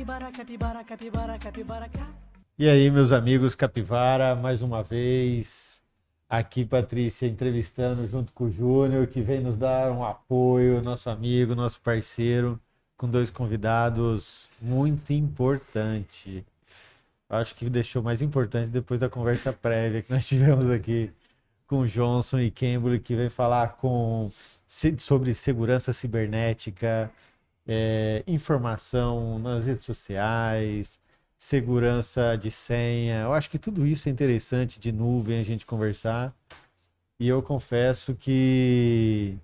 capibara, capibara, capibara, capibara, capibara. E aí, meus amigos Capivara, mais uma vez, aqui Patrícia entrevistando junto com o Júnior, que vem nos dar um apoio, nosso amigo, nosso parceiro, com dois convidados muito importantes. Acho que deixou mais importante depois da conversa prévia que nós tivemos aqui com o Johnson e Campbell, que vem falar sobre segurança cibernética, informação nas redes sociais, segurança de senha. Eu acho que tudo isso é interessante de nuvem a gente conversar. E eu confesso que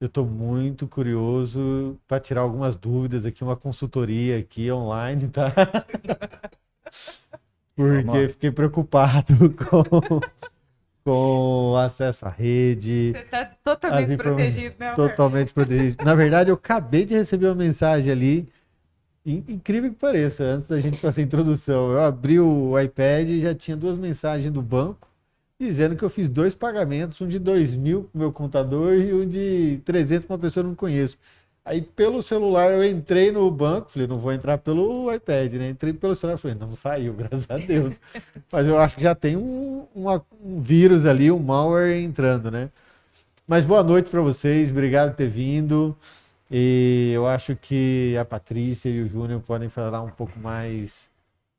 eu estou muito curioso para tirar algumas dúvidas aqui, uma consultoria aqui online, tá? Porque fiquei preocupado com acesso à rede. Você tá totalmente protegido, né, Alberto? Totalmente protegido. Na verdade, eu acabei de receber uma mensagem ali, incrível que pareça, antes da gente fazer a introdução. Eu abri o iPad e já tinha duas mensagens do banco dizendo que eu fiz dois pagamentos, um de 2.000 pro meu contador e um de 300 para uma pessoa que eu não conheço. Aí, pelo celular, eu entrei no banco, falei, não vou entrar pelo iPad, né? Entrei pelo celular, falei, não saiu, graças a Deus. Mas eu acho que já tem um vírus ali, um malware entrando, né? Mas boa noite para vocês, obrigado por ter vindo. E eu acho que a Patrícia e o Júnior podem falar um pouco mais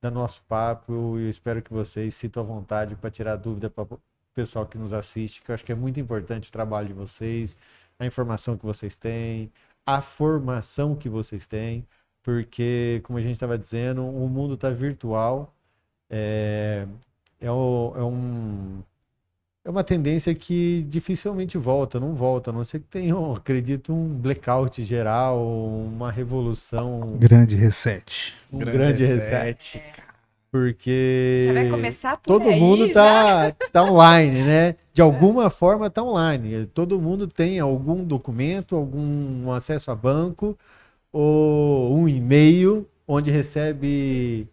do nosso papo e eu espero que vocês sintam à vontade para tirar dúvida para o pessoal que nos assiste, que eu acho que é muito importante o trabalho de vocês, a informação que vocês têm, a formação que vocês têm, porque, como a gente estava dizendo, o mundo está virtual, é uma tendência que dificilmente volta, não volta, a não ser que tenha, eu acredito, um blackout geral, uma revolução, Grande reset. um grande reset, porque Já vai começar por todo aí, mundo já. tá online, né? De alguma forma tá online. Todo mundo tem algum documento, algum acesso a banco ou um e-mail onde recebe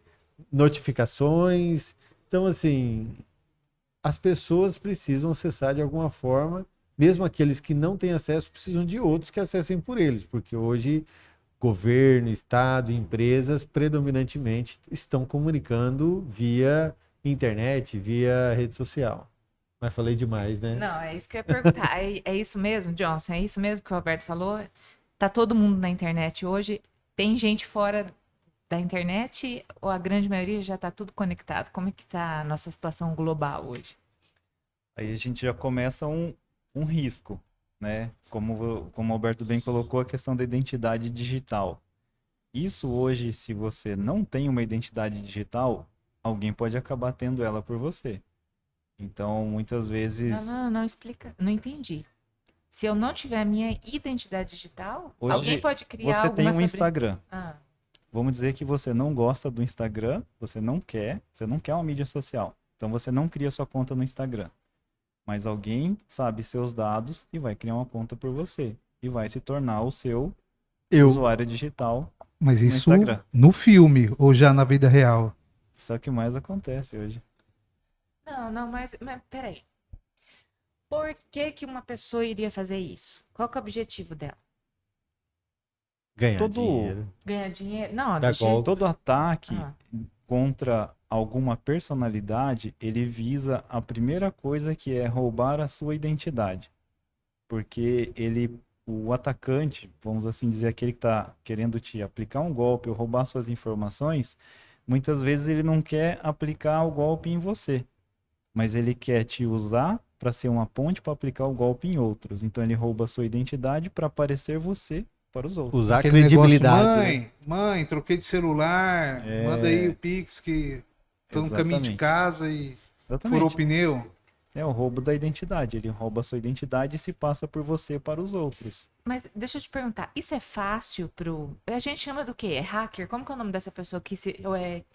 notificações. Então, assim, as pessoas precisam acessar de alguma forma, mesmo aqueles que não têm acesso precisam de outros que acessem por eles, porque hoje governo, estado, empresas predominantemente estão comunicando via internet, via rede social. Mas falei demais, né? Não, é isso que eu ia perguntar. É isso mesmo, Johnson? É isso mesmo que o Alberto falou? Tá todo mundo na internet hoje? Tem gente fora da internet ou a grande maioria já tá tudo conectado? Como é que tá a nossa situação global hoje? Aí a gente já começa um risco, né? Como o Alberto bem colocou, a questão da identidade digital. Isso hoje, se você não tem uma identidade digital, alguém pode acabar tendo ela por você. Então, muitas vezes... Não, explica. Não entendi. Se eu não tiver a minha identidade digital, Hoje, alguém pode criar você tem alguma um Instagram. Ah, Vamos dizer que você não gosta do Instagram, você não quer uma mídia social. Então, você não cria sua conta no Instagram. Mas alguém sabe seus dados e vai criar uma conta por você. E vai se tornar o seu usuário digital Mas no isso Instagram. no filme ou já na vida real? Isso é o que mais acontece hoje. mas peraí. Por que uma pessoa iria fazer isso? Qual que é o objetivo dela? Ganhar dinheiro. Ganhar dinheiro? Não, Dar golpe. Todo ataque Ah. contra alguma personalidade, ele visa a primeira coisa, que é roubar a sua identidade. Porque o atacante, vamos assim dizer, aquele que está querendo te aplicar um golpe ou roubar suas informações, muitas vezes ele não quer aplicar o golpe em você, mas ele quer te usar para ser uma ponte para aplicar o golpe em outros. Então ele rouba a sua identidade para aparecer você para os outros. Usar a Aquele credibilidade. negócio, né? mãe, troquei de celular, manda aí o Pix que tô no caminho de Exatamente. casa e Exatamente. furou o pneu. É o roubo da identidade. Ele rouba a sua identidade e se passa por você para os outros. Mas deixa eu te perguntar, isso é fácil pro... A gente chama do quê? É hacker? Como que é o nome dessa pessoa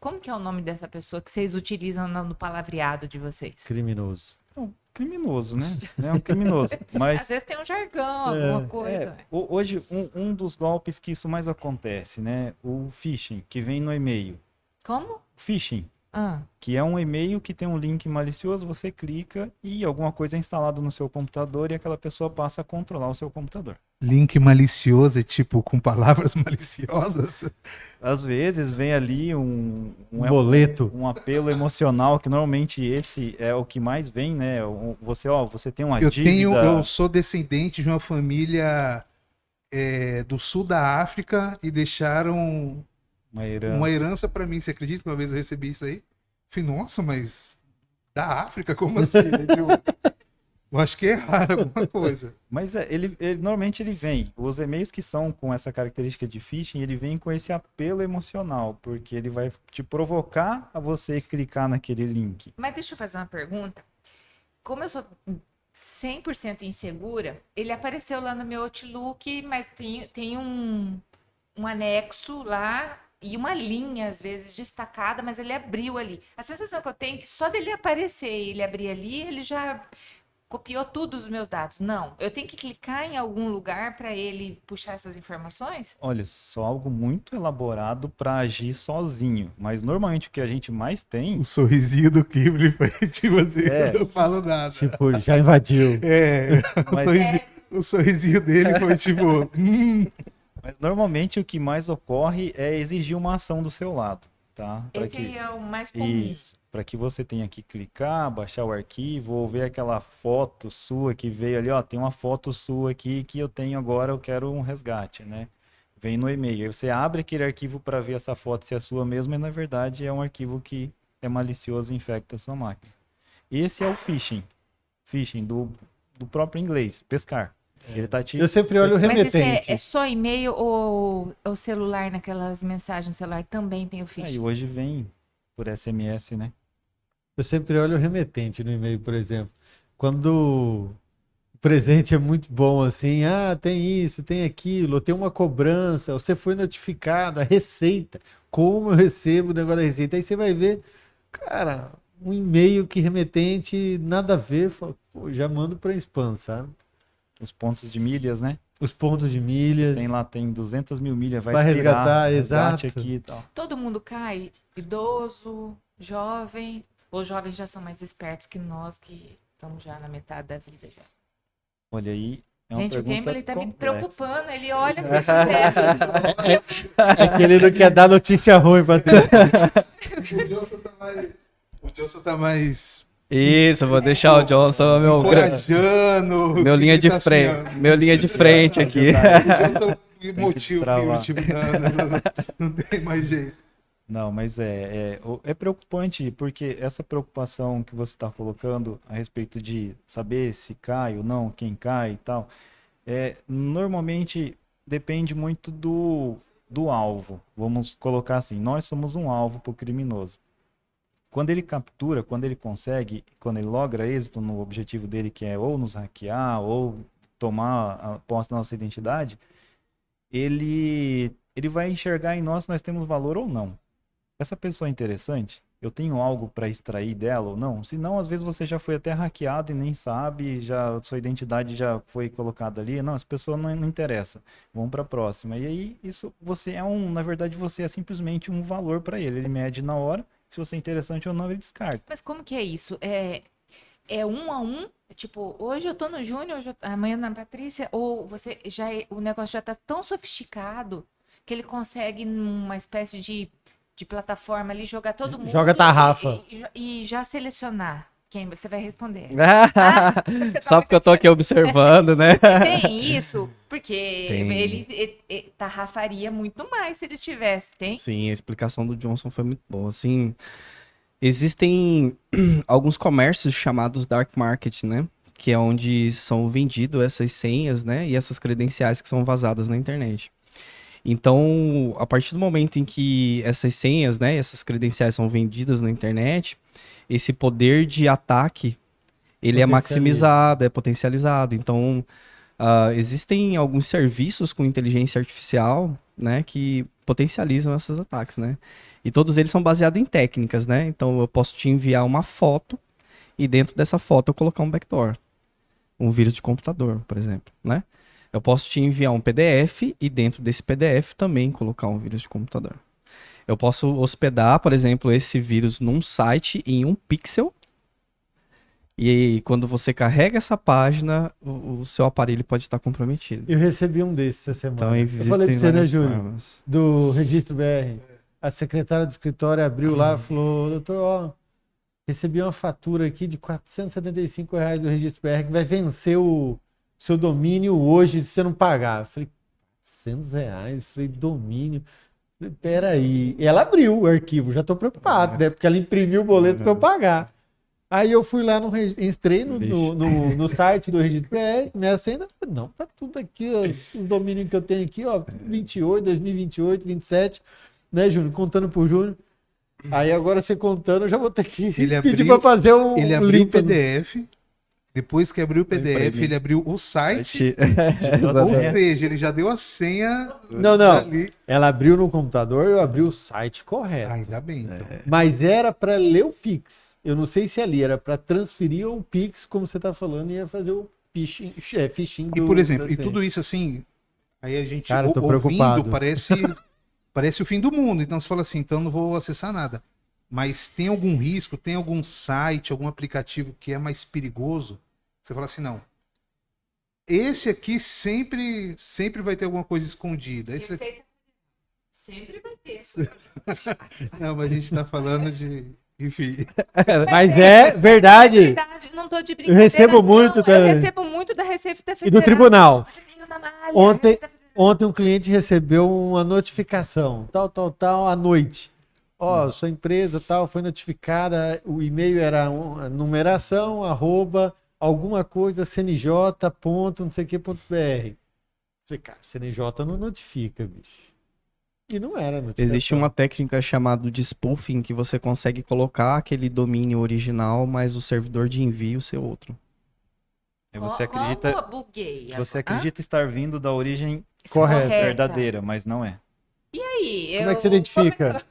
Como que é o nome dessa pessoa que vocês utilizam no palavreado de vocês? Criminoso. Não, criminoso, né? É um criminoso. Mas Às vezes tem um jargão, alguma coisa. né? hoje, um dos golpes que isso mais acontece, né? O phishing, que vem no e-mail. Como? Phishing. Ah, que é um e-mail que tem um link malicioso, você clica e alguma coisa é instalada no seu computador e aquela pessoa passa a controlar o seu computador. Link malicioso é tipo com palavras maliciosas? Às vezes vem ali um Boleto. um apelo emocional, que normalmente esse é o que mais vem, né? Você tem uma Eu dívida. eu sou descendente de uma família do sul da África e deixaram uma herança para mim. Você acredita que uma vez eu recebi isso aí? Falei, nossa, mas da África? Como assim? Eu acho que é raro alguma coisa. Mas normalmente ele vem. Os e-mails que são com essa característica de phishing, ele vem com esse apelo emocional, porque ele vai te provocar a você clicar naquele link. mas deixa eu fazer uma pergunta. Como eu sou 100% insegura, ele apareceu lá no meu Outlook, mas tem um anexo lá e uma linha, às vezes, destacada, mas ele abriu ali. A sensação que eu tenho é que só dele aparecer e ele abrir ali, ele já copiou tudo os meus dados. Não, eu tenho que clicar em algum lugar para ele puxar essas informações? Olha, só algo muito elaborado para agir sozinho. Mas normalmente o que a gente mais tem O sorrisinho do Kibble foi tipo assim, É. eu não falo nada. Tipo, já invadiu. Mas- O sorrisinho dele foi tipo. Mas normalmente o que mais ocorre é exigir uma ação do seu lado, tá? Pra Esse que- aí é o mais comum. Isso, para que você tenha que clicar, baixar o arquivo, ou ver aquela foto sua que veio ali, ó, tem uma foto sua aqui que eu tenho agora, eu quero um resgate, né? Vem no e-mail. Aí você abre aquele arquivo para ver essa foto se é sua mesma, e na verdade é um arquivo que é malicioso e infecta a sua máquina. Esse é o phishing. Phishing do próprio inglês, pescar. Ele tá te Eu sempre olho o Mas esse remetente. é só e-mail ou o celular, naquelas mensagens celular, também tem o E phishing? hoje vem por SMS, né? Eu sempre olho o remetente no e-mail, por exemplo. Quando o presente é muito bom, assim, tem isso, tem aquilo, ou tem uma cobrança, você foi notificado, a receita, como eu recebo o negócio da receita, aí você vai ver, cara, um e-mail que remetente, nada a ver, fala, pô, já mando para spam, sabe? Os pontos de milhas, né? Os pontos de milhas. Tem 200 mil milhas, vai Vai expirar, resgatar, resgate exato. aqui e tal. Todo mundo cai? Idoso, jovem? Os jovens já são mais espertos que nós, que estamos já na metade da vida já. Olha aí, é uma Gente, o pergunta Campbell tá me complexa. preocupando. Ele olha assim, se É que ele não quer dar notícia ruim pra tu. O Johnson tá mais Isso, eu vou deixar o Johnson encorajando. meu linha de Tá assim, frente, ó. meu linha de frente aqui. O Johnson que motivo destravar. tipo, não tem mais jeito. Não, mas é preocupante, porque essa preocupação que você está colocando a respeito de saber se cai ou não, quem cai e tal, normalmente depende muito do alvo. Vamos colocar assim, nós somos um alvo para o criminoso. Quando ele captura, quando ele consegue, quando ele logra êxito no objetivo dele, que é ou nos hackear, ou tomar a posse da nossa identidade, ele vai enxergar em nós se nós temos valor ou não. Essa pessoa é interessante? Eu tenho algo para extrair dela ou não? Se não, às vezes você já foi até hackeado e nem sabe, já sua identidade já foi colocada ali. Não, essa pessoa não interessa. Vamos para a próxima. E aí, isso na verdade, você é simplesmente um valor para ele. Ele mede na hora, se você é interessante ou não, ele descarta. Mas como que é isso? É um a um? Tipo, hoje eu tô no Júnior, amanhã na Patrícia, ou o negócio já tá tão sofisticado que ele consegue numa espécie de plataforma ali jogar todo mundo Joga tarrafa. e já selecionar quem você vai responder. Você tá Só porque eu tô muito aqui observando, né? Tem isso, porque Tem. ele tarrafaria muito mais se ele tivesse, tem? Sim, a explicação do Johnson foi muito boa. Assim, existem alguns comércios chamados dark market, né? Que é onde são vendidas essas senhas, né? E essas credenciais que são vazadas na internet. Então, a partir do momento em que essas senhas, né, essas credenciais são vendidas na internet, esse poder de ataque, ele é maximizado, é potencializado. Então, existem alguns serviços com inteligência artificial, né, que potencializam esses ataques, né? E todos eles são baseados em técnicas, né? Então, eu posso te enviar uma foto e dentro dessa foto eu colocar um backdoor, um vírus de computador, por exemplo, né? Eu posso te enviar um PDF e dentro desse PDF também colocar um vírus de computador. Eu posso hospedar, por exemplo, esse vírus num site em 1 pixel. E aí, quando você carrega essa página, o seu aparelho pode estar comprometido. Eu recebi um desses essa semana. Então, Eu falei pra você, né, várias Júlio? formas. Do Registro BR. A secretária do escritório abriu lá e falou, doutor, ó, recebi uma fatura aqui de R$ 475 do Registro BR que vai vencer o seu domínio hoje se você não pagar. Eu falei, R$ 400? Falei, domínio. Falei, peraí. E ela abriu o arquivo, já tô preocupado, né? Porque ela imprimiu o boleto para eu pagar. Aí eu fui lá, entrei no site do Registro BR, minha senha, não, tá tudo aqui, ó, o domínio que eu tenho aqui, ó, 2028, 27, né, Júnior? Contando por Júnior. Aí agora você contando, eu já vou ter que pedir para fazer um Ele abriu o link. PDF, depois que abriu o PDF, ele abriu o site, ou seja, ele já deu a senha. Não. Ali. Ela abriu no computador, eu abri o site correto. Ainda bem, então. Mas era para ler o Pix. Eu não sei se ali era para transferir o Pix, como você tá falando, e ia fazer o phishing E, por exemplo, da e senha. tudo isso assim, aí a gente Cara, eu tô ouvindo, preocupado. parece o fim do mundo. Então você fala assim, então não vou acessar nada. Mas tem algum risco, tem algum site, algum aplicativo que é mais perigoso? Você fala assim, não. Esse aqui sempre vai ter alguma coisa escondida. Esse aqui... Sempre vai ter. Não, mas a gente tá falando de... Enfim. Mas é verdade. Verdade, não tô de brincadeira. Eu recebo muito Eu também. recebo muito da Receita E Federal. do tribunal. Você caiu na malha. Ontem, Receita Federal. ontem um cliente recebeu uma notificação, tal, à noite. Ó, sua empresa tal foi notificada, o e-mail era numeração, @ alguma coisa, CNJ, ponto, não sei o que, ponto BR. Falei, cara, CNJ não notifica, bicho. E não era notificação. Existe uma técnica chamada de spoofing que você consegue colocar aquele domínio original, mas o servidor de envio ser outro. E você acredita, Como buguei? você acredita estar vindo da origem Correto. verdadeira, mas não é. E aí? Como é que você identifica?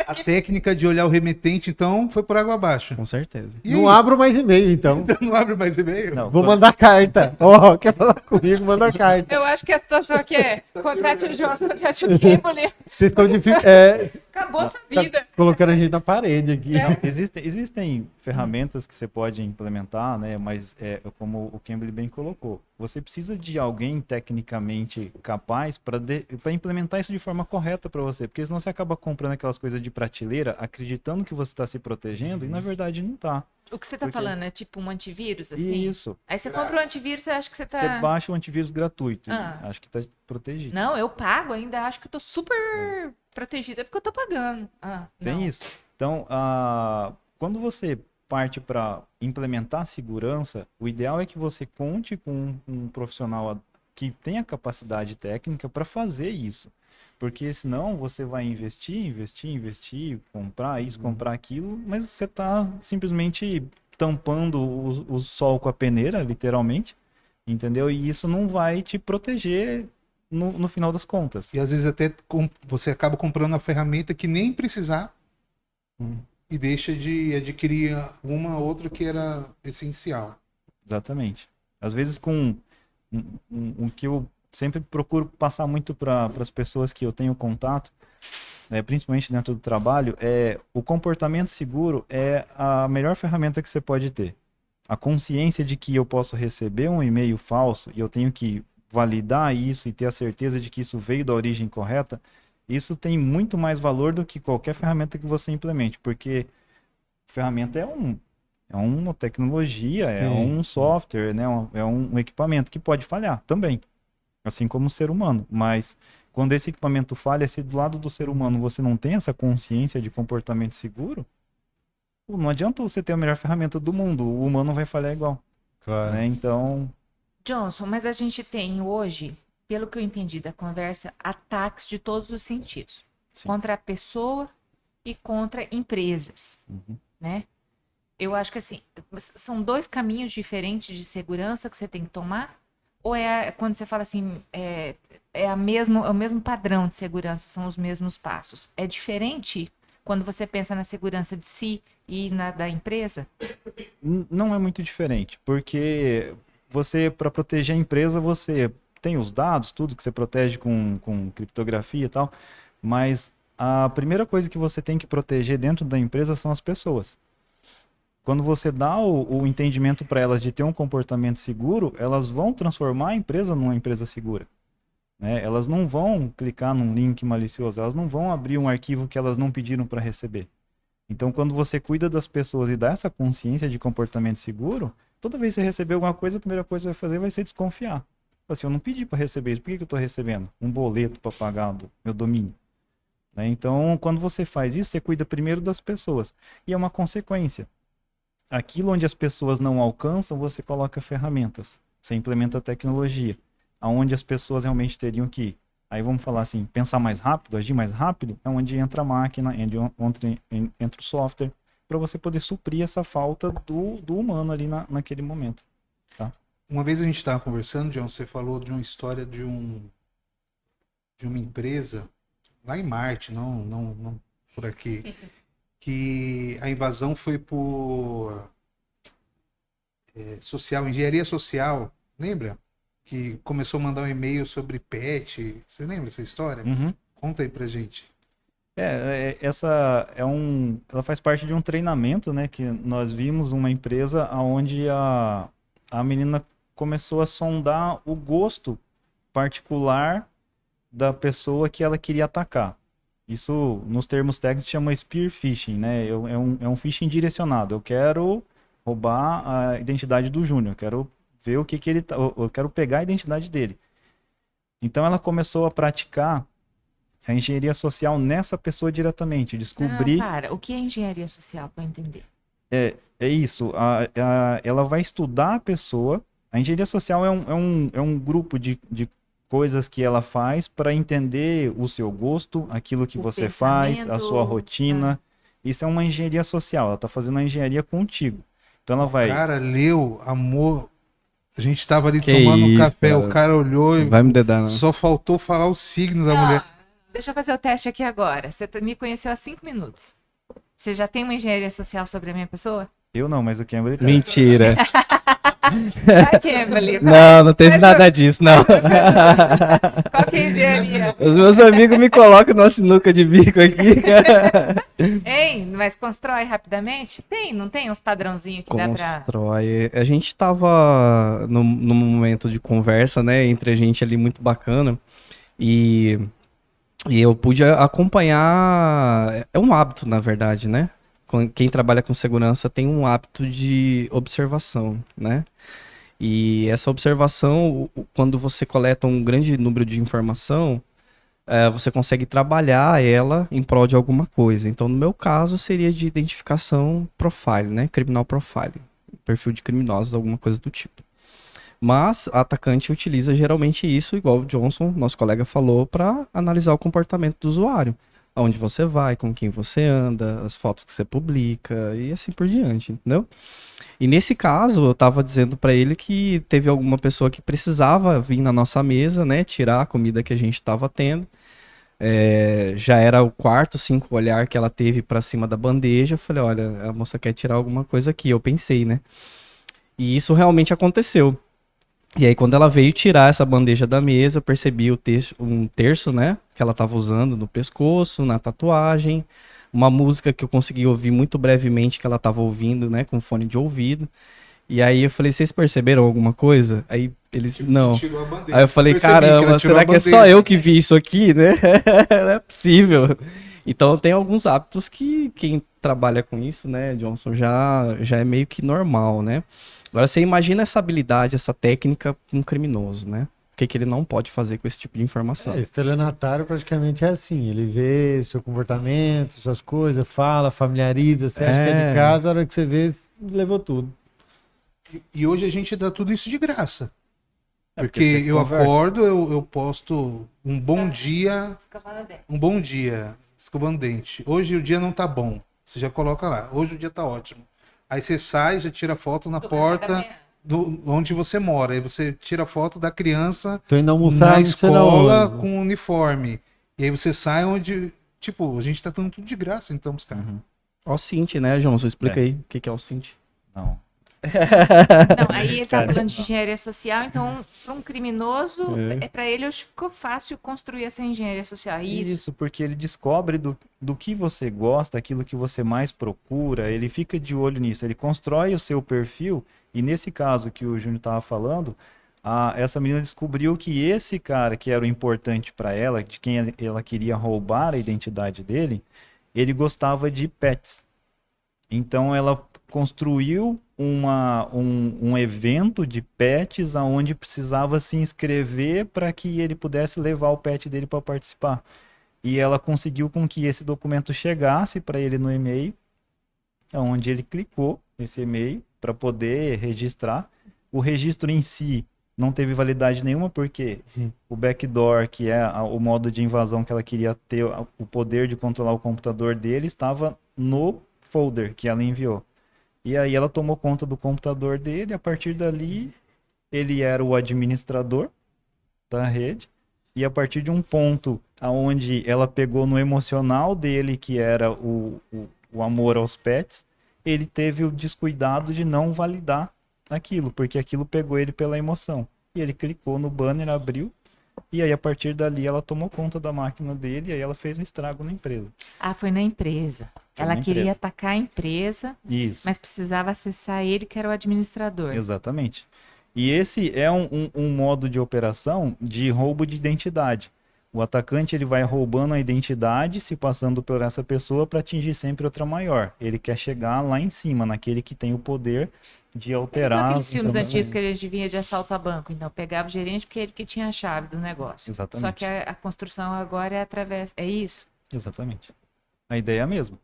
A técnica de olhar o remetente, então, foi por água abaixo. Com certeza. E Não aí? abro mais e-mail, então. Não abre mais e-mail? Não, Vou mandar carta. Ó, quer falar comigo? Manda carta. Eu acho que a situação aqui é contrate o João, contrate o Kimberly. Vocês estão Acabou a sua vida. colocando a gente na parede aqui. Não, existem ferramentas que você pode implementar, né? Mas como o Kimberly bem colocou, você precisa de alguém tecnicamente capaz para implementar isso de forma correta para você, porque senão você acaba comprando aquelas coisas de prateleira, acreditando que você está se protegendo e na verdade não está. O que você tá Porque- falando é tipo um antivírus, assim? Isso. Aí você compra um antivírus, você acha que você tá... Você baixa o antivírus gratuito, e Ah. acho que está protegido. Não, eu pago, ainda acho que eu tô super protegida porque eu tô pagando. Tem não. isso. Então, quando você parte para implementar segurança, o ideal é que você conte com um profissional que tenha capacidade técnica para fazer isso. Porque senão você vai investir, comprar isso, comprar aquilo, mas você está simplesmente tampando o sol com a peneira, literalmente, entendeu? E isso não vai te proteger no final das contas. E às vezes até você acaba comprando uma ferramenta que nem precisar e deixa de adquirir uma outra que era essencial. Exatamente. Às vezes com o que eu sempre procuro passar muito para as pessoas que eu tenho contato, principalmente dentro do trabalho, o comportamento seguro é a melhor ferramenta que você pode ter. A consciência de que eu posso receber um e-mail falso e eu tenho que validar isso e ter a certeza de que isso veio da origem correta, isso tem muito mais valor do que qualquer ferramenta que você implemente, porque ferramenta é uma tecnologia, é um software, né? É um equipamento que pode falhar também, assim como o ser humano. Mas quando esse equipamento falha, se do lado do ser humano você não tem essa consciência de comportamento seguro, não adianta você ter a melhor ferramenta do mundo, o humano vai falhar igual. Claro. Né? Então, Johnson, mas a gente tem hoje, pelo que eu entendi da conversa, ataques de todos os sentidos. Sim. Contra a pessoa e contra empresas, né? Eu acho que assim, são dois caminhos diferentes de segurança que você tem que tomar? Ou quando você fala assim, é o mesmo padrão de segurança, são os mesmos passos? É diferente quando você pensa na segurança de si e na da empresa? não é muito diferente, porque você, para proteger a empresa, você tem os dados, tudo que você protege com criptografia e tal, mas a primeira coisa que você tem que proteger dentro da empresa são as pessoas. Quando você dá o entendimento para elas de ter um comportamento seguro, elas vão transformar a empresa numa empresa segura. Né? Elas não vão clicar num link malicioso, elas não vão abrir um arquivo que elas não pediram para receber. Então, quando você cuida das pessoas e dá essa consciência de comportamento seguro, toda vez que você receber alguma coisa, a primeira coisa que você vai fazer vai ser desconfiar. Assim, eu não pedi para receber isso, por que eu estou recebendo? Um boleto para pagar do meu domínio. Né? Então, quando você faz isso, você cuida primeiro das pessoas. E é uma consequência. Aquilo onde as pessoas não alcançam, você coloca ferramentas. Você implementa tecnologia. Aonde as pessoas realmente teriam que ir. Aí vamos falar assim, pensar mais rápido, agir mais rápido, é onde entra a máquina, entra o software, para você poder suprir essa falta do humano ali naquele momento. Tá? Uma vez a gente estava conversando, John, você falou de uma história de uma empresa lá em Marte, não por aqui, que a invasão foi por engenharia social, lembra? Que começou a mandar um e-mail sobre pet. Você lembra dessa história? Uhum. Conta aí pra gente. Ela faz parte de um treinamento, né? Que nós vimos uma empresa onde a menina começou a sondar o gosto particular da pessoa que ela queria atacar. Isso, nos termos técnicos, chama spear phishing, né? É um phishing direcionado. Eu quero roubar a identidade do Júnior, eu quero ver o que ele tá, eu quero pegar a identidade dele. Então ela começou a praticar a engenharia social nessa pessoa diretamente, descobrir... Não, para, o que é engenharia social, para entender? É isso, ela vai estudar a pessoa. A engenharia social é um grupo de coisas que ela faz para entender o seu gosto, aquilo que você faz, a sua rotina. Isso é uma engenharia social, ela está fazendo a engenharia contigo. Então ela vai... O cara leu, amor... A gente estava ali tomando um café, cara. O cara olhou e vai me dedar, não. Só faltou falar o signo da mulher. Deixa eu fazer o teste aqui agora. Você me conheceu há 5 minutos. Você já tem uma engenharia social sobre a minha pessoa? Eu não, mas o Kimberly tem. Mentira. Vai, Kimberly. Não teve nada disso, não. Qual que é a engenharia? Os meus amigos me colocam numa sinuca de bico aqui, cara. Hein, mas constrói rapidamente? Não tem uns padrãozinhos que dá pra... Constrói. A gente tava num momento de conversa, né, entre a gente ali muito bacana. E eu pude acompanhar... É um hábito, na verdade, né? Quem trabalha com segurança tem um hábito de observação, né? E essa observação, quando você coleta um grande número de informação, você consegue trabalhar ela em prol de alguma coisa. Então, no meu caso, seria de identificação profile, né? Criminal profile. Perfil de criminosos, alguma coisa do tipo. Mas a atacante utiliza geralmente isso, igual o Johnson, nosso colega, falou, para analisar o comportamento do usuário. Aonde você vai, com quem você anda, as fotos que você publica e assim por diante, entendeu? E nesse caso, eu tava dizendo para ele que teve alguma pessoa que precisava vir na nossa mesa, né, tirar a comida que a gente tava tendo. Já era o 4, 5 olhar que ela teve para cima da bandeja. Eu falei, olha, a moça quer tirar alguma coisa aqui, eu pensei, né? E isso realmente aconteceu. E aí, quando ela veio tirar essa bandeja da mesa, eu percebi um terço, né? Que ela tava usando no pescoço, na tatuagem. Uma música que eu consegui ouvir muito brevemente, que ela tava ouvindo, né? Com fone de ouvido. E aí eu falei, vocês perceberam alguma coisa? Aí eles, não. Aí eu falei, caramba, será que é só eu que vi isso aqui, né? Não é possível. Então tem alguns hábitos que quem trabalha com isso, né, Johnson, já é meio que normal, né? Agora, você imagina essa habilidade, essa técnica com um criminoso, né? O que ele não pode fazer com esse tipo de informação. Estelionatário praticamente é assim, ele vê seu comportamento, suas coisas, fala, familiariza, você acha que é de casa, a hora que você vê, levou tudo. E hoje a gente dá tudo isso de graça. Porque eu acordo, eu posto um bom dia, escovando dente. Hoje o dia não tá bom, você já coloca lá, hoje o dia tá ótimo. Aí você sai, já tira foto na porta onde você mora. Aí você tira foto da criança na escola com uniforme. E aí você sai onde... Tipo, a gente tá dando tudo de graça, então, os caras. OSINT, né, João? Você explica aí o que é OSINT. Não. Não, aí ele tá Cara, falando de engenharia social, então, para um criminoso, para ele hoje ficou fácil construir essa engenharia social. Isso. Porque ele descobre do que você gosta, aquilo que você mais procura, ele fica de olho nisso, ele constrói o seu perfil, e nesse caso que o Júnior estava falando, essa menina descobriu que esse cara que era o importante para ela, de quem ela queria roubar a identidade dele, ele gostava de pets. Então ela construiu um evento de pets aonde precisava se inscrever para que ele pudesse levar o pet dele para participar. E ela conseguiu com que esse documento chegasse para ele no e-mail, onde ele clicou nesse e-mail para poder registrar. O registro em si não teve validade nenhuma, porque o backdoor, que é o modo de invasão que ela queria ter o poder de controlar o computador dele, estava no folder que ela enviou. E aí ela tomou conta do computador dele, a partir dali ele era o administrador da rede, e a partir de um ponto aonde ela pegou no emocional dele, que era o amor aos pets, ele teve o descuidado de não validar aquilo, porque aquilo pegou ele pela emoção. E ele clicou no banner, abriu, e aí a partir dali ela tomou conta da máquina dele, e aí ela fez um estrago na empresa. Ah, foi na empresa. Foi Ela na queria empresa. atacar a empresa, Isso. mas precisava acessar ele, que era o administrador. Exatamente. E esse é um modo de operação de roubo de identidade. O atacante ele vai roubando a identidade, se passando por essa pessoa para atingir sempre outra maior. Ele quer chegar lá em cima, naquele que tem o poder de alterar. Igual aqueles as filmes informações. antigos que ele adivinha de assalto a banco. Então, pegava o gerente porque ele que tinha a chave do negócio. Exatamente. Só que a construção agora é através... É isso? Exatamente. A ideia é a mesma.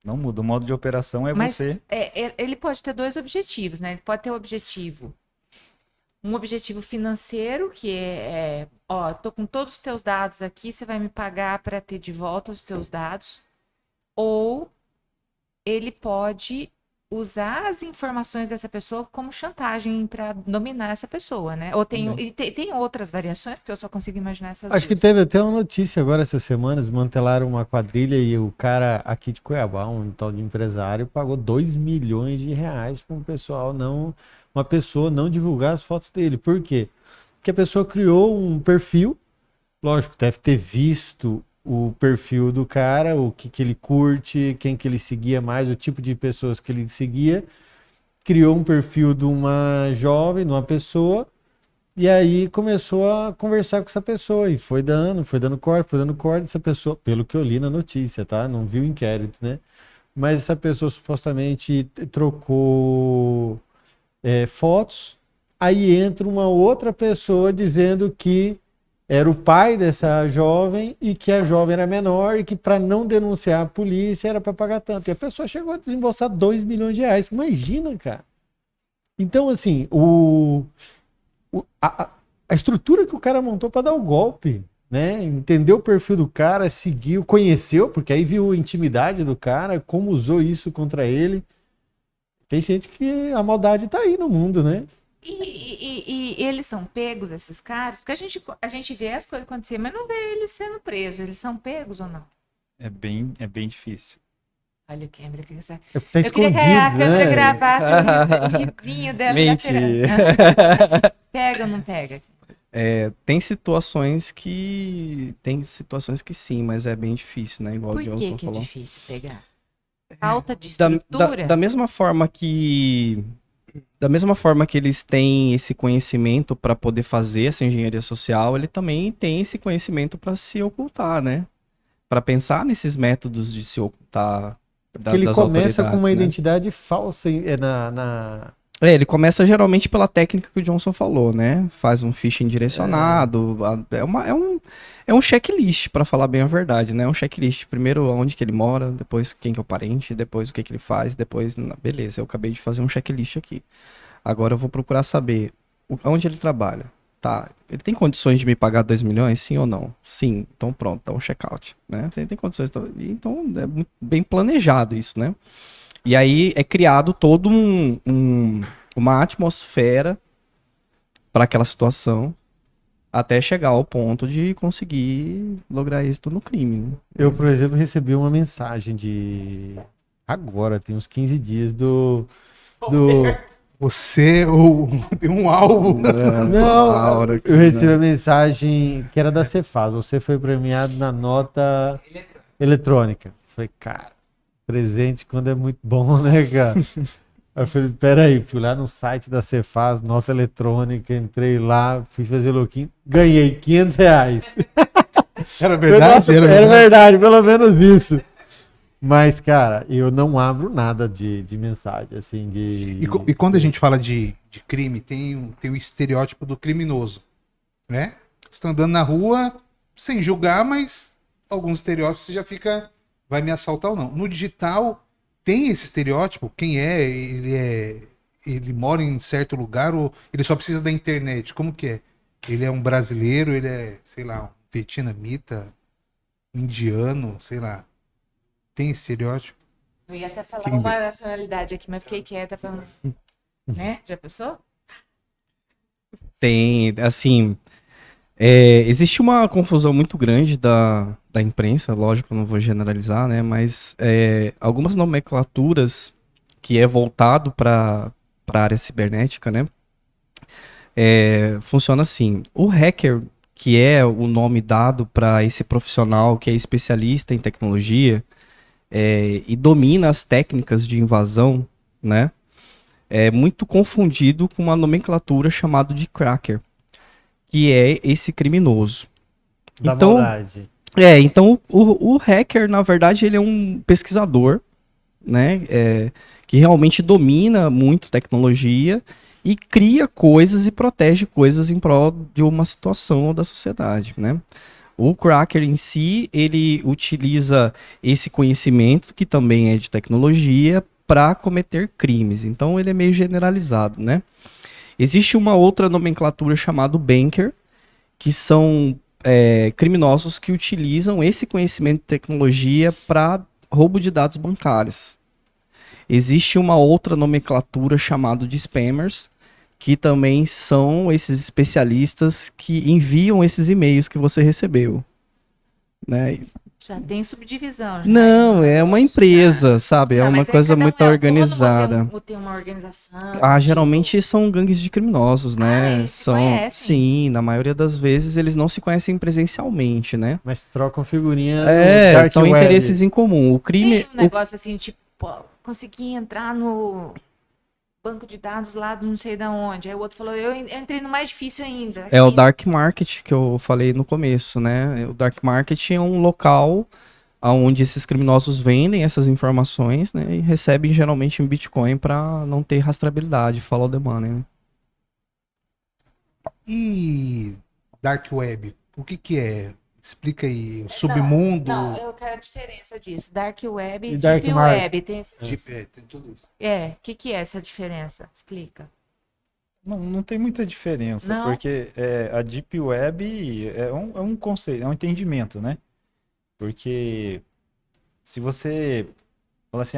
Não muda. O modo de operação é Mas você. ele pode ter dois objetivos, né? Ele pode ter um objetivo financeiro, que ó, tô com todos os teus dados aqui, você vai me pagar para ter de volta os teus dados. Ou ele pode usar as informações dessa pessoa como chantagem para dominar essa pessoa, né? Ou tem outras variações, porque eu só consigo imaginar essas Acho que duas. teve até uma notícia agora essa semana, desmantelaram uma quadrilha e o cara aqui de Cuiabá, um tal de empresário, pagou 2 milhões de reais para uma pessoa não divulgar as fotos dele. Por quê? Porque a pessoa criou um perfil, lógico, deve ter visto o perfil do cara, o que ele curte, quem que ele seguia mais, o tipo de pessoas que ele seguia, criou um perfil de uma jovem, de uma pessoa, e aí começou a conversar com essa pessoa, e foi dando corte, essa pessoa, pelo que eu li na notícia, tá? Não vi o inquérito, né? Mas essa pessoa supostamente trocou fotos, aí entra uma outra pessoa dizendo que era o pai dessa jovem e que a jovem era menor e que para não denunciar a polícia era para pagar tanto. E a pessoa chegou a desembolsar 2 milhões de reais. Imagina, cara. Então, assim, a estrutura que o cara montou para dar o golpe, né? Entendeu o perfil do cara, seguiu, conheceu, porque aí viu a intimidade do cara, como usou isso contra ele. Tem gente que a maldade tá aí no mundo, né? E eles são pegos, esses caras? Porque a gente vê as coisas acontecer, mas não vê eles sendo presos. Eles são pegos ou não? É bem difícil. Olha o Cameron. Tá Eu queria que a escondido, câmera né? gravasse o risinho dela. Mentira. Pega ou não pega? Tem situações que sim, mas é bem difícil, né? Igual Por o Johnson que é falou. difícil pegar? Falta de Da, estrutura? da mesma forma que eles têm esse conhecimento para poder fazer essa engenharia social, ele também tem esse conhecimento para se ocultar, né? Para pensar nesses métodos de se ocultar Porque ele das começa com autoridades, uma né? identidade falsa Ele começa geralmente pela técnica que o Johnson falou, né? Faz um phishing direcionado. É um checklist, para falar bem a verdade, né? É um checklist. Primeiro, onde que ele mora, depois quem que é o parente, depois o que que ele faz, depois... Beleza, eu acabei de fazer um checklist aqui. Agora eu vou procurar saber onde ele trabalha. Tá, ele tem condições de me pagar 2 milhões, sim ou não? Sim, então pronto, dá um check-out, né? Tem condições, então é muito bem planejado isso, né? E aí é criado todo uma atmosfera para aquela situação até chegar ao ponto de conseguir lograr êxito no crime, né? Eu, por exemplo, recebi uma mensagem agora, tem uns 15 dias, do Você tem um álbum. Não, eu recebi a mensagem que era da Cefaz. Você foi premiado na nota eletrônica. Falei, cara, presente quando é muito bom, né, cara? Aí eu falei, peraí, fui lá no site da Cefaz, nota eletrônica, entrei lá, fui fazer login, ganhei R$ 500. Era verdade? Nossa, era verdade, pelo menos isso. Mas, cara, eu não abro nada de mensagem, assim, de... E quando a gente fala de crime, tem o estereótipo do criminoso, né? Você tá andando na rua, sem julgar, mas alguns estereótipos você já fica, vai me assaltar ou não. No digital, tem esse estereótipo? Quem é? Ele mora em certo lugar ou ele só precisa da internet? Como que é? Ele é um brasileiro, ele é, sei lá, um vietnamita, indiano, sei lá. Tem estereótipo? Eu ia até falar Quem uma nacionalidade aqui, mas fiquei quieta pra não... Né? Já pensou? Tem, assim, existe uma confusão muito grande da imprensa, lógico, eu não vou generalizar, né? Mas algumas nomenclaturas que é voltado para a área cibernética, né? Funciona assim. O hacker, que é o nome dado para esse profissional que é especialista em tecnologia e domina as técnicas de invasão, né? É muito confundido com uma nomenclatura chamada de cracker, que é esse criminoso. Da Então, maldade. então o hacker, na verdade, ele é um pesquisador, né? Que realmente domina muito tecnologia e cria coisas e protege coisas em prol de uma situação da sociedade, né? O cracker em si, ele utiliza esse conhecimento, que também é de tecnologia, para cometer crimes. Então, ele é meio generalizado, né? Existe uma outra nomenclatura chamada banker, que são criminosos que utilizam esse conhecimento de tecnologia para roubo de dados bancários. Existe uma outra nomenclatura chamada de spammers, que também são esses especialistas que enviam esses e-mails que você recebeu, né? Já tem subdivisão. Já Não, é uma empresa, sabe? É uma coisa muito organizada. Tem uma organização. Geralmente são gangues de criminosos, né? Eles se conhecem. Sim, na maioria das vezes eles não se conhecem presencialmente, né? Mas trocam figurinha no dark são web. interesses em comum. O crime, Tem um negócio assim, tipo, pô, consegui entrar no banco de dados lá do não sei da onde. Aí o outro falou, eu entrei no mais difícil ainda. é o aqui. dark market que eu falei no começo, né? O dark market é um local onde esses criminosos vendem essas informações, né? E recebem geralmente em Bitcoin para não ter rastreabilidade, follow the money, né? E Dark Web, o que é? Explica aí, o submundo. Não, eu quero a diferença disso. Dark Web E e Dark Deep Market. Web. Tem esse... Tem tudo isso. o que é essa diferença? Explica. Não tem muita diferença, Não? porque a Deep Web é um conceito, é um entendimento, né? Porque se você fala assim,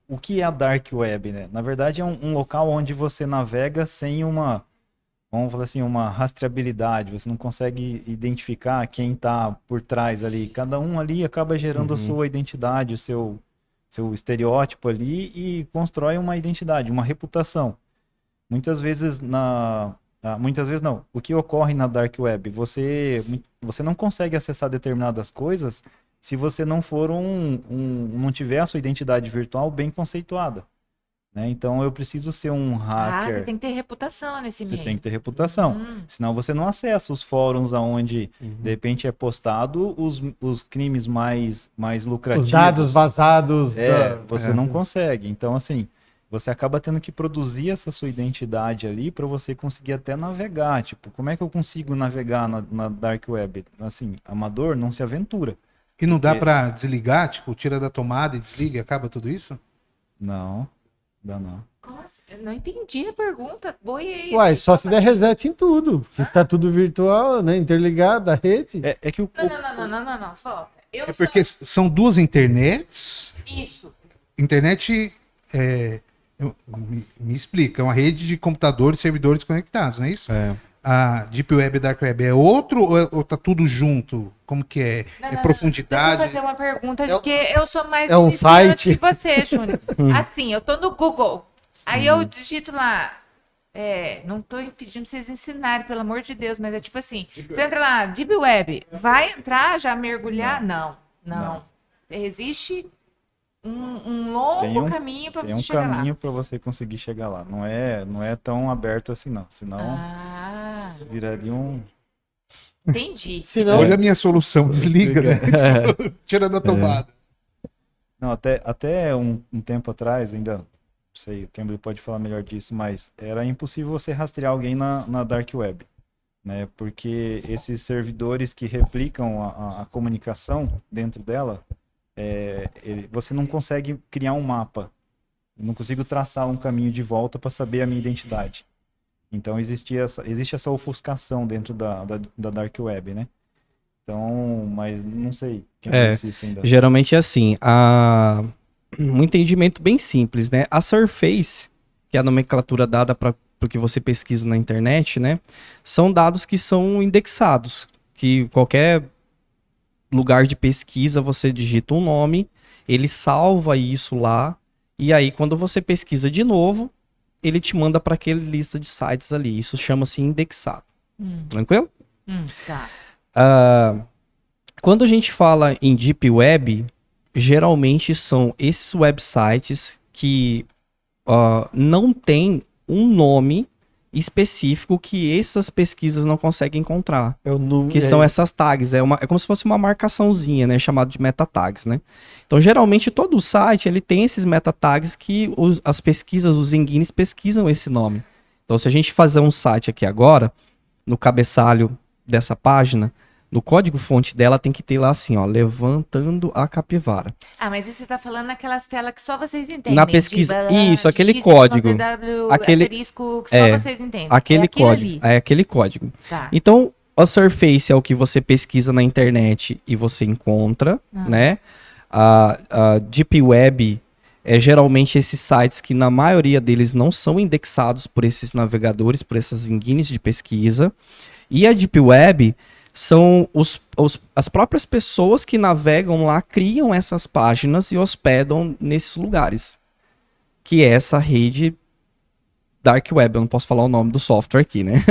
o que é a Dark Web, né? Na verdade é um local onde você navega sem vamos falar assim, uma rastreabilidade, você não consegue identificar quem está por trás ali. Cada um ali acaba gerando a sua identidade, o seu estereótipo ali e constrói uma identidade, uma reputação. Muitas vezes muitas vezes não. O que ocorre na Dark Web? Você não consegue acessar determinadas coisas se você não for não tiver a sua identidade virtual bem conceituada. Né? Então eu preciso ser um hacker. Você tem que ter reputação nesse meio. Você tem que ter reputação. Senão você não acessa os fóruns onde de repente é postado os crimes mais lucrativos. Os dados vazados. Você não consegue. Então, assim, você acaba tendo que produzir essa sua identidade ali para você conseguir até navegar. Tipo, como é que eu consigo navegar na Dark Web? Assim, amador não se aventura. E não dá pra desligar? Tipo, tira da tomada e desliga e acaba tudo isso? Não, dá não. Nossa, eu não entendi a pergunta. Boiei. Uai, só se der reset em tudo. Porque está tudo virtual, né? Interligado, a rede. É que Não, falta. É porque são duas internets. Isso. Internet, me explica, é uma rede de computadores e servidores conectados, não é isso? A Deep Web e Dark Web é outro ou tá tudo junto? Como que é? Profundidade? Deixa eu fazer uma pergunta, porque eu sou mais um iniciante site? que você, Júnior. Assim, eu tô no Google. Aí eu digito lá. Não tô pedindo pra vocês ensinarem, pelo amor de Deus, mas é tipo assim, você entra lá, Deep Web, vai entrar, já mergulhar? Não. Existe um longo caminho para Tem você um chegar caminho lá. para você conseguir chegar lá. Não é tão aberto assim, não. Senão, isso viraria um... Entendi. Senão, Olha a minha solução, desliga, né? Tira da tomada. Não, até um tempo atrás, ainda, não sei, o Cambly pode falar melhor disso, mas era impossível você rastrear alguém na Dark Web, né? Porque esses servidores que replicam a comunicação dentro dela, você não consegue criar um mapa. Eu não consigo traçar um caminho de volta para saber a minha identidade. Então existe essa ofuscação dentro da Dark Web, né? Então, mas não sei quem disse isso ainda. Geralmente é assim, um entendimento bem simples, né? A Surface, que é a nomenclatura dada para o que você pesquisa na internet, né? São dados que são indexados, que qualquer lugar de pesquisa você digita um nome, ele salva isso lá, e aí quando você pesquisa de novo, ele te manda para aquela lista de sites ali. Isso chama-se indexado. Tranquilo? Tá. Quando a gente fala em Deep Web, geralmente são esses websites que não tem um nome específico que essas pesquisas não conseguem encontrar. Que são essas tags. É como se fosse uma marcaçãozinha, né? Chamada de meta tags, né? Então, geralmente, todo site ele tem esses meta tags que as pesquisas, os engines pesquisam esse nome. Então, se a gente fazer um site aqui agora, no cabeçalho dessa página, no código-fonte dela tem que ter lá assim, ó, levantando a capivara. Mas isso você tá falando naquelas telas que só vocês entendem. Na pesquisa, isso, aquele código. Asterisco, que só vocês entendem. Aquele código. Ali. É aquele código. Tá. Então, a Surface é o que você pesquisa na internet e você encontra, né? A Deep Web é geralmente esses sites que na maioria deles não são indexados por esses navegadores, por essas engines de pesquisa. E a Deep Web são as próprias pessoas que navegam lá, criam essas páginas e hospedam nesses lugares. Que é essa rede Dark Web. Eu não posso falar o nome do software aqui, né?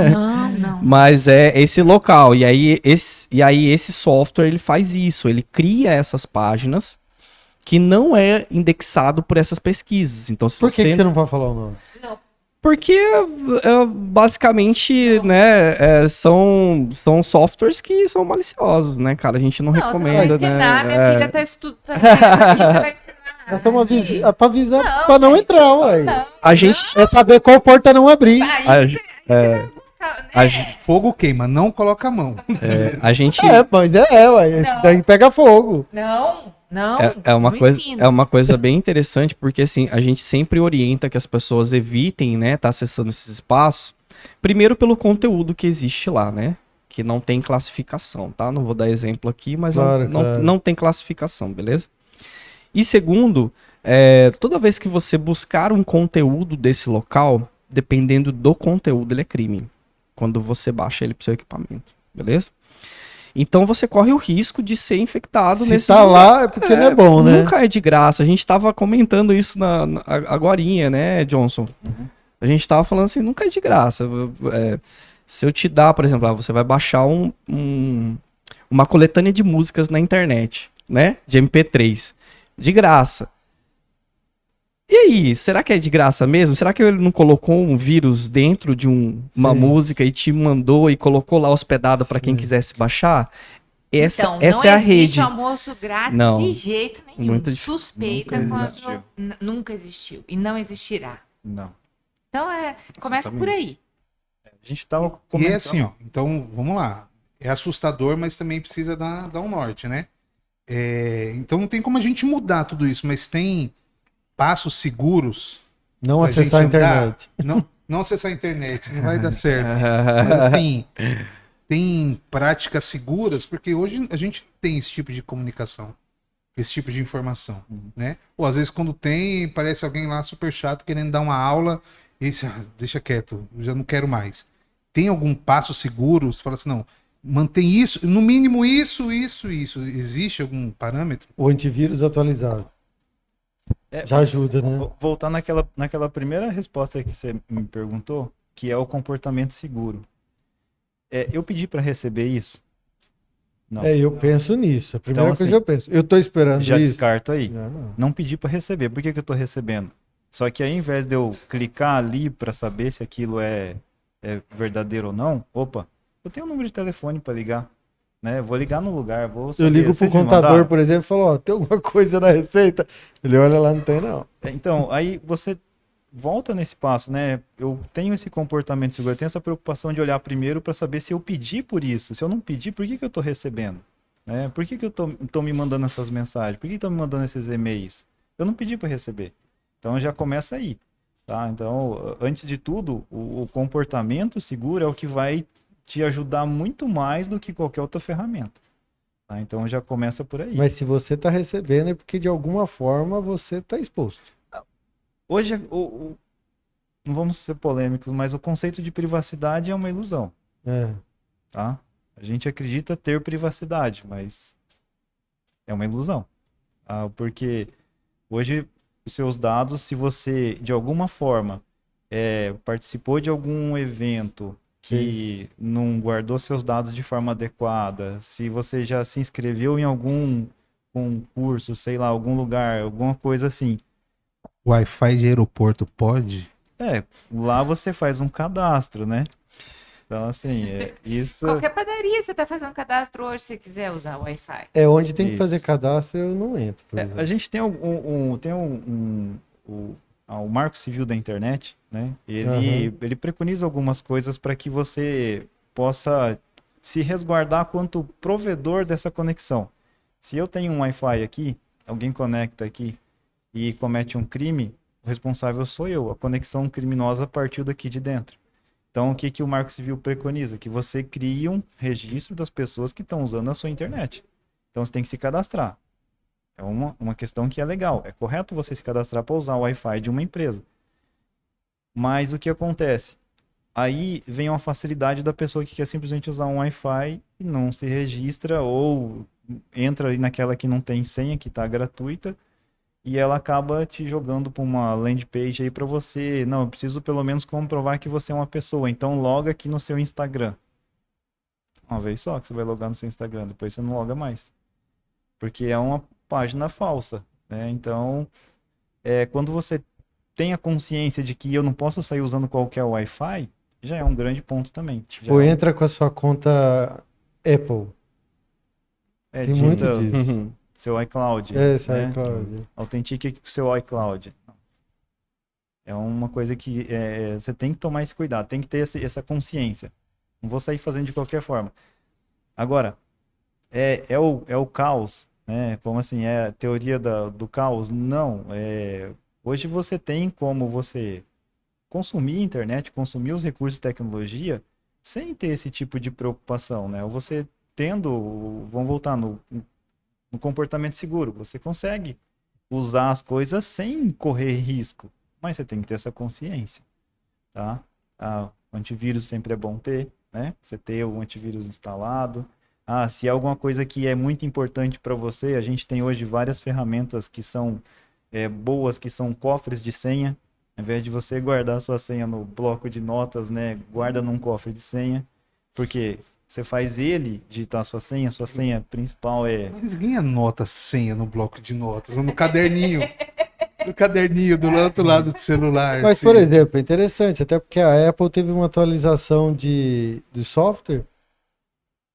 Não. Mas é esse local. E aí esse software ele faz isso. Ele cria essas páginas que não é indexado por essas pesquisas. Então, se por que você não pode falar o nome? Porque, basicamente, né, são softwares que são maliciosos, né, cara? A gente não recomenda, você vai ensinar, né? minha filha tá estudando, você vai ensinar. Pra avisar, pra não entrar, ué. A gente... É saber qual porta não abrir. Fogo queima, não coloca a mão. A gente... Mas ué. Daí pega fogo. Não, é uma coisa bem interessante, porque assim, a gente sempre orienta que as pessoas evitem, né, tá acessando esses espaços, primeiro pelo conteúdo que existe lá, né, que não tem classificação, tá? Não vou dar exemplo aqui, mas claro. Não tem classificação, beleza? E segundo, toda vez que você buscar um conteúdo desse local, dependendo do conteúdo, ele é crime, quando você baixa ele pro seu equipamento, beleza? Então você corre o risco de ser infectado nesse lugar. Se tá lá é porque não é bom, né? Nunca é de graça. A gente tava comentando isso agorinha, né, Johnson? A gente tava falando assim, nunca é de graça. Se eu te dar, por exemplo, você vai baixar uma coletânea de músicas na internet, né? De MP3. De graça. E aí, será que é de graça mesmo? Será que ele não colocou um vírus dentro de uma música e te mandou e colocou lá hospedado para quem quisesse baixar? Essa é a rede. Não existe almoço grátis de jeito nenhum. Muito suspeita quando nunca existiu e não existirá. Não. Então começa por aí. A gente tava comentando. E é assim, ó. Então, vamos lá. É assustador, mas também precisa dar um norte, né? Então não tem como a gente mudar tudo isso, mas tem passos seguros. Não acessar a internet. Não acessar a internet, não vai dar certo. Mas assim, tem práticas seguras, porque hoje a gente tem esse tipo de comunicação, esse tipo de informação, né? Ou às vezes quando tem, parece alguém lá super chato querendo dar uma aula e deixa quieto, já não quero mais. Tem algum passo seguro? Você fala assim, não, mantém isso, no mínimo isso. Existe algum parâmetro? O antivírus atualizado. Já ajuda, né? Voltar naquela primeira resposta que você me perguntou, que é o comportamento seguro. Eu pedi para receber isso? Não. Eu penso nisso. A primeira Então, coisa assim, que eu penso. Eu tô esperando Já isso. descarto aí. Já não. Não pedi para receber. Por que que eu tô recebendo? Só que aí, ao invés de eu clicar ali para saber se aquilo é verdadeiro ou não, opa, eu tenho um número de telefone para ligar, né? Vou ligar no lugar, vou Eu saber. ligo pro Vocês me contador, mandaram? por exemplo, e falo, ó, tem alguma coisa na receita? Ele olha lá, não tem não. Então, aí você volta nesse passo, né? Eu tenho esse comportamento seguro, eu tenho essa preocupação de olhar primeiro para saber se eu pedi por isso. Se eu não pedi, por que que eu tô recebendo? Né? Por que que eu tô me mandando essas mensagens? Por que estão me mandando esses e-mails? Eu não pedi para receber. Então já começa aí, tá? Então, antes de tudo, o comportamento seguro é o que vai te ajudar muito mais do que qualquer outra ferramenta. Tá? Então já começa por aí. Mas se você tá recebendo é porque de alguma forma você tá exposto. Hoje, não vamos ser polêmicos, mas o conceito de privacidade é uma ilusão, É. tá? A gente acredita ter privacidade, mas é uma ilusão. Porque hoje os seus dados, se você de alguma forma participou de algum evento que não guardou seus dados de forma adequada, se você já se inscreveu em algum concurso, sei lá, algum lugar, alguma coisa assim, Wi-Fi de aeroporto pode? lá você faz um cadastro, né? Então, assim, isso... Qualquer padaria você tá fazendo cadastro hoje se quiser usar o Wi-Fi. É onde tem que Isso. fazer cadastro, eu não entro, por exemplo. A gente tem o Marco Civil da Internet, né? Ele preconiza algumas coisas para que você possa se resguardar quanto provedor dessa conexão. Se eu tenho um Wi-Fi aqui, alguém conecta aqui e comete um crime, o responsável sou eu. A conexão criminosa partiu daqui de dentro. Então, o que o Marco Civil preconiza? Que você crie um registro das pessoas que estão usando a sua internet. Então, você tem que se cadastrar. É uma questão que é legal. É correto você se cadastrar para usar o Wi-Fi de uma empresa. Mas o que acontece? Aí vem uma facilidade da pessoa que quer simplesmente usar um Wi-Fi e não se registra ou entra ali naquela que não tem senha, que está gratuita, e ela acaba te jogando para uma landing page aí para você. Não, eu preciso pelo menos comprovar que você é uma pessoa. Então loga aqui no seu Instagram. Uma vez só que você vai logar no seu Instagram, depois você não loga mais. Porque é uma página falsa, né? Então, quando você tem a consciência de que eu não posso sair usando qualquer Wi-Fi, já é um grande ponto também. Tipo, entra com a sua conta Apple. Tem muito disso. Uhum. Seu iCloud. Esse né? iCloud. Autentique com o seu iCloud. É uma coisa que você tem que tomar esse cuidado, tem que ter essa consciência. Não vou sair fazendo de qualquer forma. Agora, é o caos, né? Como assim? É a teoria do caos? Não. Hoje você tem como você consumir a internet, consumir os recursos de tecnologia sem ter esse tipo de preocupação, né? Ou você vamos voltar no comportamento seguro, você consegue usar as coisas sem correr risco, mas você tem que ter essa consciência, tá? O antivírus sempre é bom ter, né? Você ter o antivírus instalado. Se é alguma coisa que é muito importante para você, a gente tem hoje várias ferramentas que são boas, que são cofres de senha. Ao invés de você guardar sua senha no bloco de notas, né? Guarda num cofre de senha, porque você faz ele digitar sua senha principal Mas ninguém anota senha no bloco de notas, ou no caderninho. No caderninho do outro lado do celular. Mas, assim. por exemplo, é interessante, até porque a Apple teve uma atualização de software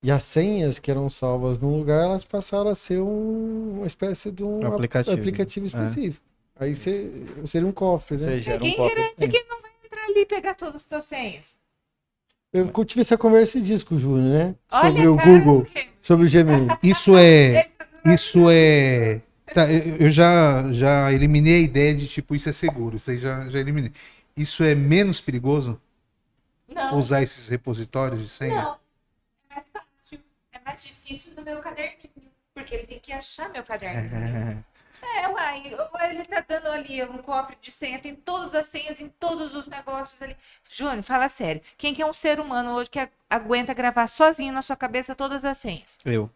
e as senhas que eram salvas num lugar, elas passaram a ser uma espécie de um aplicativo específico. Aí seria um cofre, né? Você gera Quem um cofre de garante senha. que não vai entrar ali e pegar todas as suas senhas? Eu tive essa conversa esses dias com o Júnior, né? Olha, Sobre o cara, Google, sobre o Gmail. Isso é. Tá, eu já eliminei a ideia de tipo, isso é seguro. Isso aí já eliminei. Isso é menos perigoso? Não. Usar esses repositórios de senha? Não. É mais fácil. É mais difícil do meu caderninho. Porque ele tem que achar meu caderninho. Uai, ele tá dando ali um cofre de senha, tem todas as senhas em todos os negócios ali. Júnior, fala sério. Quem que é um ser humano hoje que aguenta gravar sozinho na sua cabeça todas as senhas? Eu.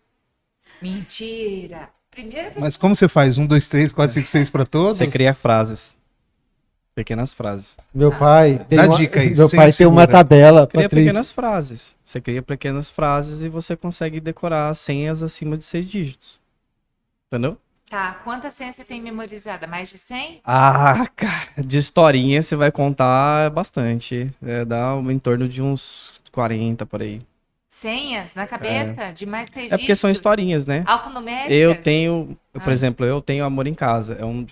Mentira. Primeira Mas como você faz? 1, 2, 3, 4, 5, 6 para todos? Você cria frases. Pequenas frases. Meu pai tem Dá uma, dica aí, meu sem pai tem uma segura. tabela, Cria Patrícia. pequenas frases. Você cria pequenas frases e você consegue decorar senhas acima de 6 dígitos. Entendeu? Tá, quantas senhas você tem memorizada? Mais de 100? Ah, cara, de historinha você vai contar bastante. Dá em torno de uns 40 por aí. Senhas na cabeça? De mais 6 É porque são dígitos? historinhas, né? Alfanuméricas? Eu tenho, por Ah. exemplo, eu tenho amor em casa. É um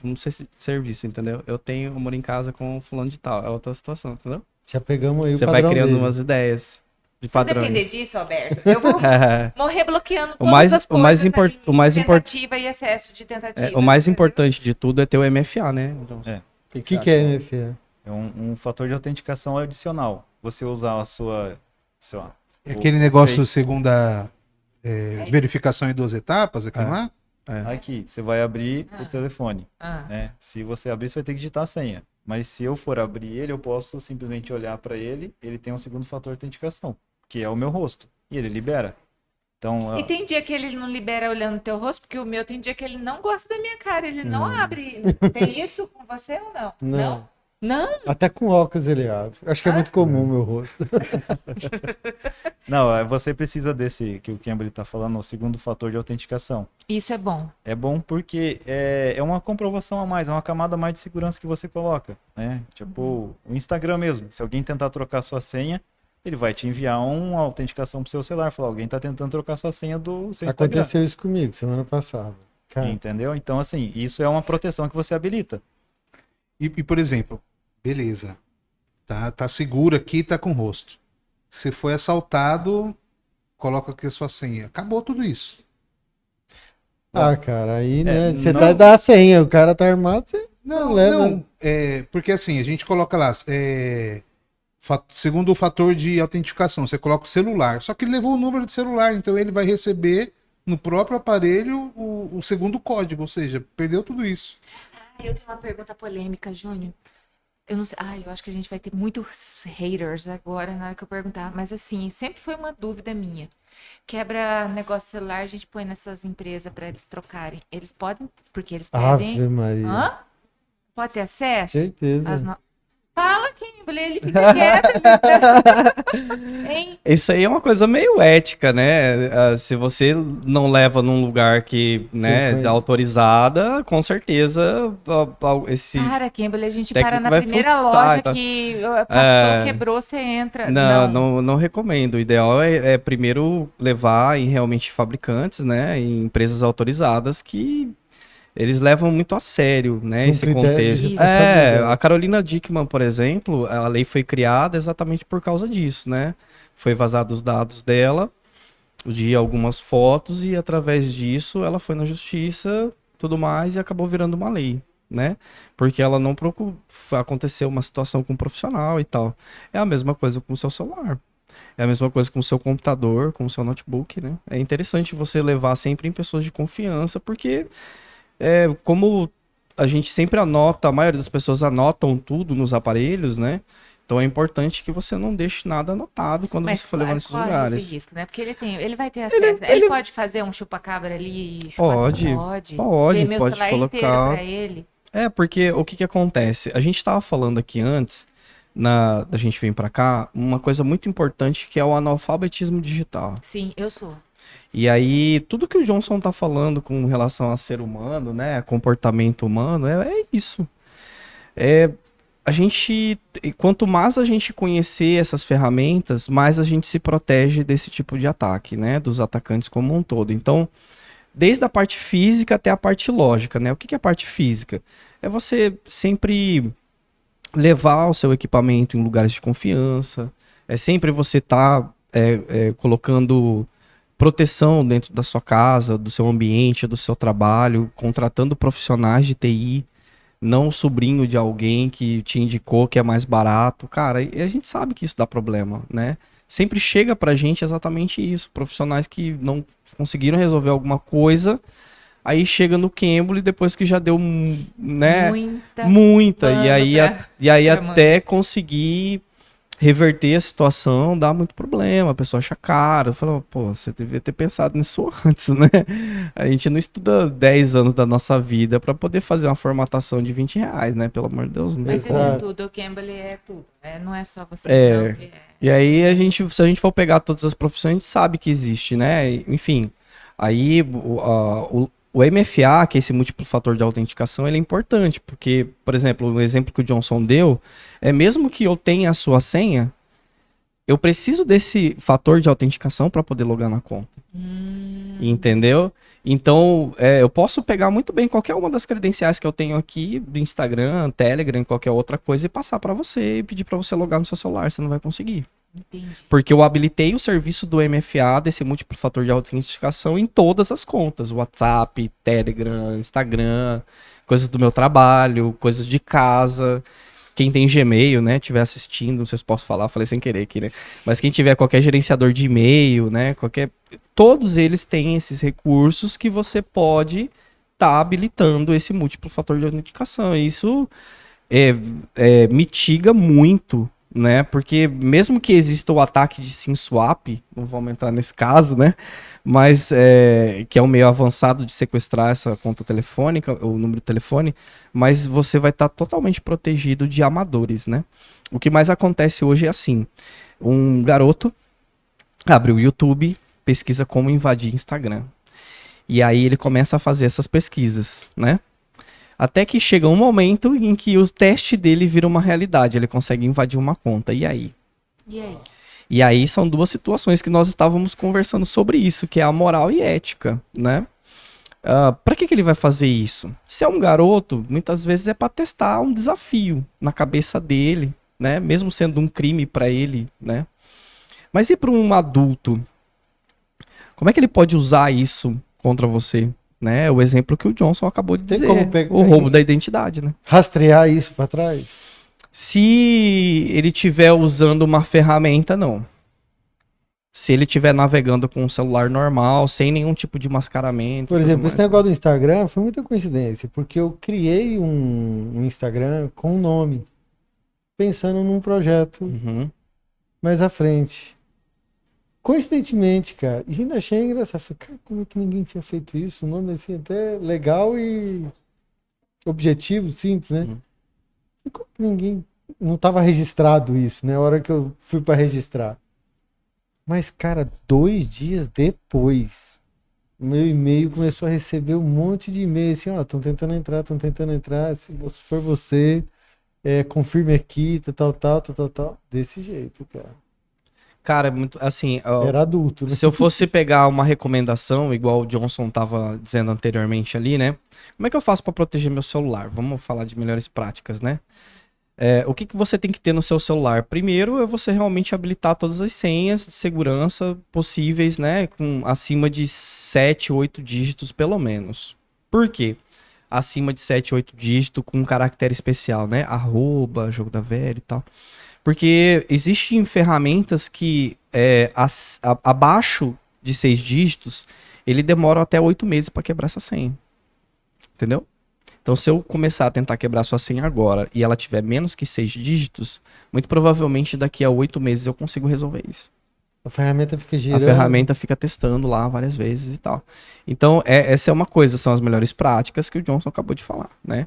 serviço, entendeu? Eu tenho amor em casa com fulano de tal. É outra situação, entendeu? Já pegamos aí Você o vai padrão criando dele. umas ideias de Se eu depender padrões. disso, Alberto, eu vou morrer bloqueando O todas mais- as o mais coisas impor- ali, o mais import- tentativa e excesso de tentativa. O mais importante de tudo é ter o MFA, né? Então, É. O que é MFA? É um fator de autenticação adicional. Você usar a sua... Aquele negócio Face. segunda verificação em 2 etapas, aquilo É. lá? Aqui, você vai abrir o telefone, Ah. né? Se você abrir, você vai ter que digitar a senha. Mas se eu for abrir ele, eu posso simplesmente olhar para ele, ele tem um segundo fator de autenticação, que é o meu rosto, e ele libera. Então, E tem dia que ele não libera olhando o teu rosto, porque o meu tem dia que ele não gosta da minha cara, ele não abre. Tem isso com você ou não? Não. Não? Até com óculos ele abre. Acho que é muito comum o meu rosto. não, você precisa desse, que o Campbell está falando, o segundo fator de autenticação. Isso é bom. É bom porque é uma comprovação a mais, é uma camada a mais de segurança que você coloca, né? Tipo, o Instagram mesmo. Se alguém tentar trocar sua senha, ele vai te enviar uma autenticação pro seu celular. Falar, alguém tá tentando trocar sua senha do seu Instagram. Aconteceu isso comigo semana passada. Cara, Entendeu? Então, assim, isso é uma proteção que você habilita. E, por exemplo, beleza. Tá seguro aqui, tá com o rosto. Você foi assaltado, coloca aqui a sua senha. Acabou tudo isso. cara, aí, né? Você não- tá dá a senha, o cara tá armado, você não leva. Não. Porque assim, a gente coloca lá, segundo o fator de autenticação, você coloca o celular. Só que ele levou o número do celular, então ele vai receber no próprio aparelho o segundo código, ou seja, perdeu tudo isso. Eu tenho uma pergunta polêmica, Júnior. Eu não sei. Eu acho que a gente vai ter muitos haters agora na hora que eu perguntar. Mas assim, sempre foi uma dúvida minha. Quebra negócio celular, a gente põe nessas empresas para eles trocarem. Eles podem, porque eles pedem. Ave Maria. Hã? Pode ter acesso? Certeza. Fala, Kimberly, ele fica quieto. Ele tá... Hein? isso aí é uma coisa meio ética, né? Se você não leva num lugar que, né, foi. autorizada, com certeza esse... Para, Kimberly, a gente técnico para na vai primeira frustrar, loja tá? que passou, quebrou, você entra. Não recomendo. O ideal é primeiro levar em realmente fabricantes, né? Em empresas autorizadas que eles levam muito a sério, né? Com Esse critério de contexto. responsabilidade. A Carolina Dickmann, por exemplo, a lei foi criada exatamente por causa disso, né? Foi vazado os dados dela, de algumas fotos, e através disso ela foi na justiça, tudo mais, e acabou virando uma lei, né? Porque ela não procurou, aconteceu uma situação com um profissional e tal. É a mesma coisa com o seu celular. É a mesma coisa com o seu computador, com o seu notebook, né? É interessante você levar sempre em pessoas de confiança, porque como a gente sempre anota, a maioria das pessoas anotam tudo nos aparelhos, né? Então é importante que você não deixe nada anotado quando Mas você for levar nesses corre lugares. esse risco, né? Porque ele vai ter acesso. Ele pode fazer um chupa-cabra ali e chupar? Pode, Ter meu pode celular inteiro colocar. pra ele. Porque o que acontece? A gente estava falando aqui antes, da gente vir para cá, uma coisa muito importante que é o analfabetismo digital. Sim, eu sou. E aí, tudo que o Johnson tá falando com relação a ser humano, né, comportamento humano, é isso. Quanto mais a gente conhecer essas ferramentas, mais a gente se protege desse tipo de ataque, né, dos atacantes como um todo. Então, desde a parte física até a parte lógica, né? O que é a parte física? É você sempre levar o seu equipamento em lugares de confiança, é sempre você estar colocando proteção dentro da sua casa, do seu ambiente, do seu trabalho, contratando profissionais de TI, não o sobrinho de alguém que te indicou que é mais barato. Cara, e a gente sabe que isso dá problema, né? Sempre chega pra gente exatamente isso, profissionais que não conseguiram resolver alguma coisa, aí chega no Cambly depois que já deu, né, muita, pano e aí pra até conseguir reverter a situação dá muito problema, a pessoa acha caro. Fala, pô, você devia ter pensado nisso antes, né? A gente não estuda 10 anos da nossa vida pra poder fazer uma formatação de R$ 20, né? Pelo amor de Deus. Não Mas tem isso é Exato. tudo, o Cambly é tudo. Não é só você É. não, que é. E aí se a gente for pegar todas as profissões, a gente sabe que existe, né? Enfim, aí o MFA, que é esse múltiplo fator de autenticação, ele é importante, porque, por exemplo, o exemplo que o Johnson deu, é mesmo que eu tenha a sua senha, eu preciso desse fator de autenticação para poder logar na conta. Entendeu? Então, eu posso pegar muito bem qualquer uma das credenciais que eu tenho aqui, do Instagram, Telegram, qualquer outra coisa, e passar para você e pedir para você logar no seu celular, você não vai conseguir. Entendi. Porque eu habilitei o serviço do MFA, desse múltiplo fator de autenticação, em todas as contas. WhatsApp, Telegram, Instagram, coisas do meu trabalho, coisas de casa. Quem tem Gmail, né, estiver assistindo, não sei se posso falar, falei sem querer aqui, né? Mas quem tiver qualquer gerenciador de e-mail, né, todos eles têm esses recursos que você pode estar habilitando esse múltiplo fator de autenticação. E isso mitiga muito, né? Porque mesmo que exista o ataque de SIM swap, não vamos entrar nesse caso, né? Mas que é um meio avançado de sequestrar essa conta telefônica, o número de telefone, mas você vai estar totalmente protegido de amadores, né? O que mais acontece hoje é assim, um garoto abre o YouTube, pesquisa como invadir Instagram. E aí ele começa a fazer essas pesquisas, né? Até que chega um momento em que o teste dele vira uma realidade, ele consegue invadir uma conta. E aí? E aí? E aí são duas situações que nós estávamos conversando sobre isso, que é a moral e ética, né? Para que ele vai fazer isso? Se é um garoto, muitas vezes é para testar um desafio na cabeça dele, né? Mesmo sendo um crime para ele, né? Mas e para um adulto? Como é que ele pode usar isso contra você? Né? O exemplo que o Johnson acabou de Tem dizer, como pegar- o roubo da identidade, né? Rastrear isso pra trás? Se ele estiver usando uma ferramenta, não. Se ele estiver navegando com um celular normal, sem nenhum tipo de mascaramento. Por tudo exemplo, mais, esse negócio do Instagram foi muita coincidência, porque eu criei um Instagram com um nome, pensando num projeto Uhum. mais à frente. Coincidentemente, cara, e ainda achei engraçado. Falei, cara, como é que ninguém tinha feito isso? Um nome assim até legal e objetivo, simples, né? Uhum. E como que ninguém. Não estava registrado isso, né? A hora que eu fui para registrar. Mas, cara, 2 dias depois, o meu e-mail começou a receber um monte de e-mail assim, ó, estão tentando entrar, se for você, confirme aqui, tal. Desse jeito, cara. Cara, muito assim, ó, Era adulto, né? se eu fosse pegar uma recomendação, igual o Johnson tava dizendo anteriormente ali, né? Como é que eu faço para proteger meu celular? Vamos falar de melhores práticas, né? O que você tem que ter no seu celular? Primeiro é você realmente habilitar todas as senhas de segurança possíveis, né? Com acima de 7, 8 dígitos pelo menos. Por quê? Acima de 7, 8 dígitos com um caractere especial, né? @ jogo da velha e tal. Porque existem ferramentas que abaixo de 6 dígitos, ele demora até 8 meses para quebrar essa senha. Entendeu? Então, se eu começar a tentar quebrar sua senha agora e ela tiver menos que 6 dígitos, muito provavelmente daqui a 8 meses eu consigo resolver isso. A ferramenta fica A girando. ferramenta fica testando lá várias vezes e tal. Então, essa é uma coisa, são as melhores práticas que o Johnson acabou de falar, né?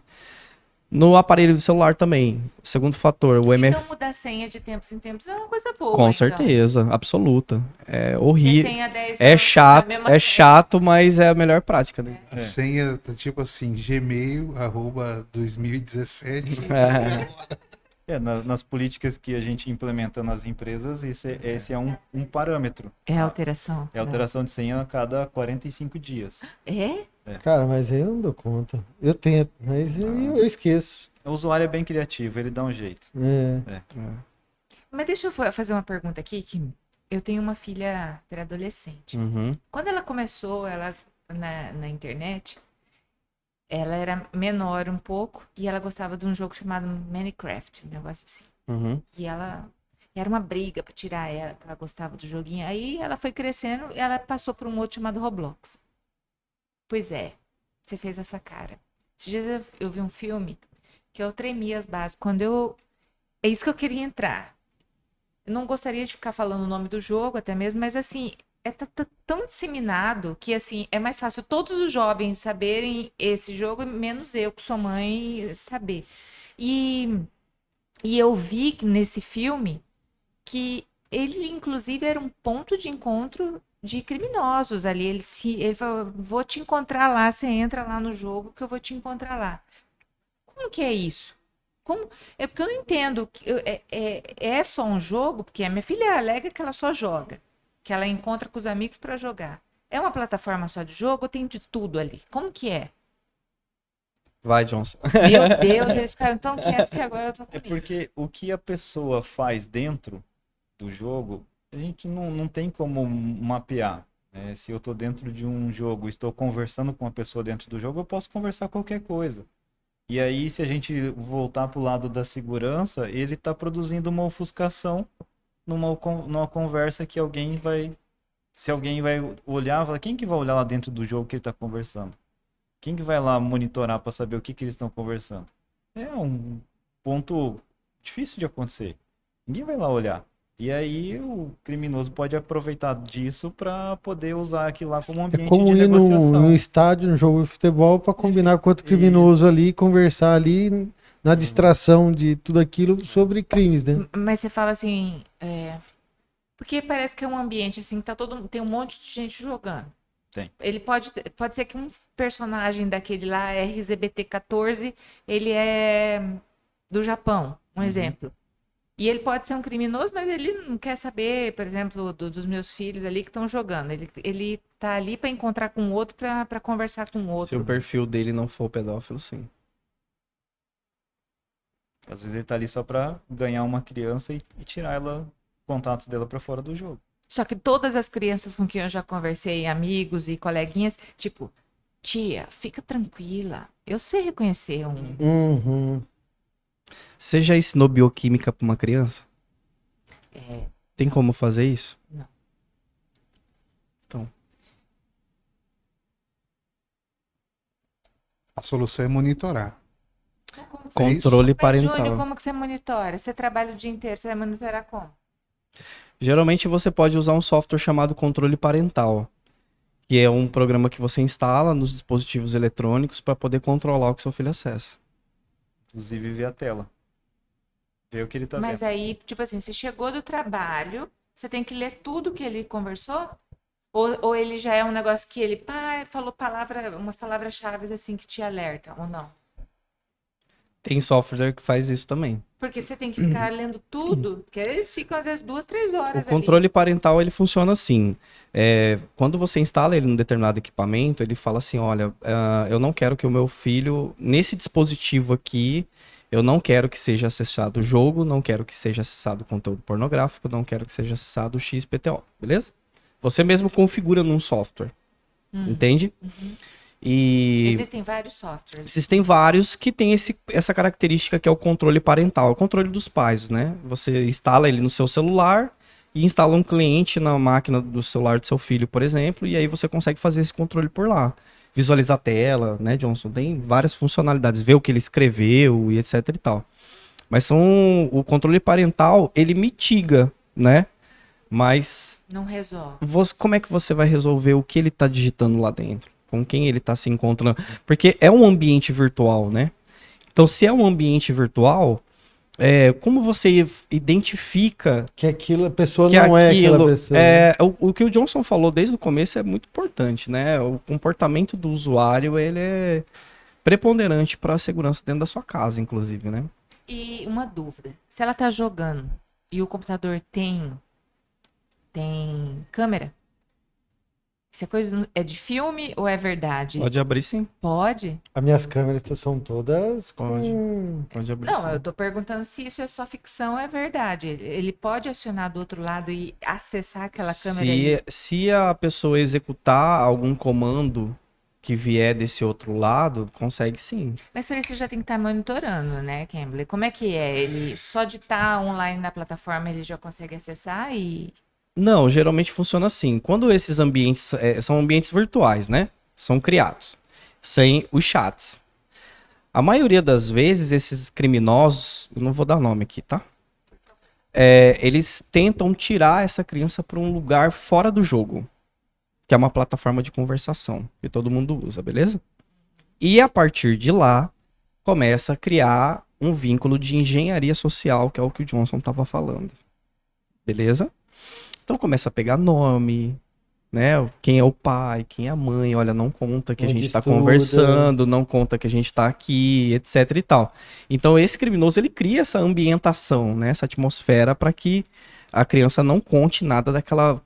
No aparelho do celular também, segundo fator, o MF... Então mudar a senha de tempos em tempos é uma coisa boa. Com então. certeza, absoluta. É Porque horrível. senha 10 É anos, chato, a mesma é senha. chato, mas é a melhor prática, né? A senha tá tipo assim, gmail, @2017. Nas políticas que a gente implementa nas empresas, esse é um parâmetro. É alteração. É alteração de senha a cada 45 dias. É? Cara, mas aí eu não dou conta. Eu tento, mas aí eu esqueço. O usuário é bem criativo, ele dá um jeito. Mas deixa eu fazer uma pergunta aqui, que eu tenho uma filha pré-adolescente. Uhum. Quando ela começou na internet, ela era menor um pouco e ela gostava de um jogo chamado Minecraft, um negócio assim. Uhum. E era uma briga pra tirar ela, porque ela gostava do joguinho. Aí ela foi crescendo e ela passou por um outro chamado Roblox. Pois é, você fez essa cara. Esses dias eu vi um filme que eu tremia as bases. É isso que eu queria entrar. Eu não gostaria de ficar falando o nome do jogo até mesmo, mas assim, tá tão disseminado que assim, é mais fácil todos os jovens saberem esse jogo, menos eu, que sou mãe, saber. E, e eu vi que nesse filme que ele, inclusive, era um ponto de encontro de criminosos ali. Ele falou, vou te encontrar lá, você entra lá no jogo que eu vou te encontrar lá. Como que é isso? Como? É porque eu não entendo. É só um jogo, porque a minha filha alega que ela só joga, que ela encontra com os amigos para jogar. É uma plataforma só de jogo ou tem de tudo ali? Como que é? Vai, Johnson. Meu Deus, eles ficaram tão quietos que agora eu tô com É medo. porque o que a pessoa faz dentro do jogo, a gente não tem como mapear, né? Se eu estou dentro de um jogo, estou conversando com uma pessoa dentro do jogo, eu posso conversar qualquer coisa. E aí, se a gente voltar para o lado da segurança, ele está produzindo uma ofuscação numa conversa que alguém vai. Se alguém vai olhar, fala, quem que vai olhar lá dentro do jogo que ele está conversando? Quem que vai lá monitorar para saber o que eles estão conversando? É um ponto difícil de acontecer. Ninguém vai lá olhar. E aí o criminoso pode aproveitar disso para poder usar aquilo lá como É ambiente como de ir no negociação. estádio, no jogo de futebol, para combinar com outro criminoso ali, conversar ali na distração de tudo aquilo sobre crimes, né? Mas você fala assim, porque parece que é um ambiente assim, que tem um monte de gente jogando. Tem. Ele pode ser que um personagem daquele lá, RZBT14, ele é do Japão, um exemplo. E ele pode ser um criminoso, mas ele não quer saber, por exemplo, dos meus filhos ali que estão jogando. Ele tá ali para encontrar com o outro, para conversar com o Se outro. o perfil dele não for pedófilo, sim. Às vezes ele tá ali só para ganhar uma criança e tirar ela, o contato dela para fora do jogo. Só que todas as crianças com quem eu já conversei, amigos e coleguinhas, tipo, tia, fica tranquila. Eu sei reconhecer um. Uhum. Você já ensinou bioquímica pra uma criança? É, Tem como fazer isso? Não. Então, A solução é monitorar. como que controle Mas, parental. Júnior, como que você monitora? Você trabalha o dia inteiro, você vai monitorar como? Geralmente você pode usar um software chamado controle parental, que é um programa que você instala nos dispositivos eletrônicos para poder controlar o que seu filho acessa. Inclusive ver a tela. Ver o que ele tá Mas vendo. aí, tipo assim, você chegou do trabalho, você tem que ler tudo que ele conversou? Ou ele já é um negócio que ele, falou umas palavras-chave assim que te alerta, ou não? Tem software que faz isso também. Porque você tem que ficar lendo tudo, porque eles ficam às vezes 2, 3 O horas ali. controle parental, ele funciona assim. Quando você instala ele num determinado equipamento, ele fala assim, olha, eu não quero que o meu filho, nesse dispositivo aqui, eu não quero que seja acessado o jogo, não quero que seja acessado conteúdo pornográfico, não quero que seja acessado o XPTO, beleza? Você mesmo configura num software, entende? E Existem vários softwares. existem vários que têm essa característica que é o controle parental, o controle dos pais, né? Você instala ele no seu celular e instala um cliente na máquina do celular do seu filho, por exemplo, e aí você consegue fazer esse controle por lá. Visualizar a tela, né, Johnson? Tem várias funcionalidades, ver o que ele escreveu e etc e tal. Mas o controle parental, ele mitiga, né? Mas Não resolve. como é que você vai resolver o que ele tá digitando lá dentro? Com quem ele tá se encontrando? Porque é um ambiente virtual, né? Então, se é um ambiente virtual, como você identifica Que aquilo, a pessoa que não é aquela pessoa. né? o que o Johnson falou desde o começo é muito importante, né? O comportamento do usuário, ele é preponderante para a segurança dentro da sua casa, inclusive, né? E uma dúvida. Se ela tá jogando e o computador tem câmera, isso é de filme ou é verdade? Pode abrir sim. Pode? As minhas câmeras são todas Pode. com... Pode abrir Não, sim. eu tô perguntando se isso é só ficção ou é verdade. Ele pode acionar do outro lado e acessar aquela câmera ali. Se a pessoa executar algum comando que vier desse outro lado, consegue sim. Mas por isso você já tem que estar monitorando, né, Kemble? Como é que é? Ele só de estar online na plataforma ele já consegue acessar e Não, geralmente funciona assim. Quando esses ambientes são ambientes virtuais, né? São criados, sem os chats. A maioria das vezes, esses criminosos, eu não vou dar nome aqui, tá? eles tentam tirar essa criança para um lugar fora do jogo, que é uma plataforma de conversação que todo mundo usa, beleza? E a partir de lá, começa a criar um vínculo de engenharia social, que é o que o Johnson estava falando. Beleza? Então começa a pegar nome, né? Quem é o pai, quem é a mãe, olha, não conta que a Onde gente está estuda. conversando, não conta que a gente está aqui, etc e tal. Então esse criminoso, ele cria essa ambientação, né? Essa atmosfera para que a criança não conte nada daquela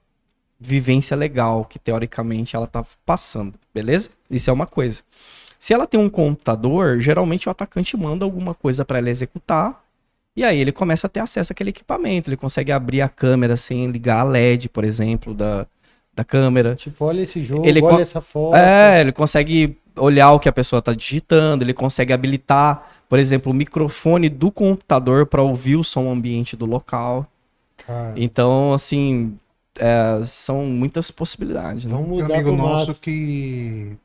vivência legal que teoricamente ela tá passando, beleza? Isso é uma coisa. Se ela tem um computador, geralmente o atacante manda alguma coisa para ela executar, e aí ele começa a ter acesso àquele equipamento, ele consegue abrir a câmera sem ligar a LED, por exemplo, da câmera. Tipo, olha esse jogo, Ele olha con- essa foto. Ele consegue olhar o que a pessoa tá digitando, ele consegue habilitar, por exemplo, o microfone do computador para ouvir o som ambiente do local. Cara, Então, assim, são muitas possibilidades, né? vamos Tem um mudar amigo pro nosso mato. que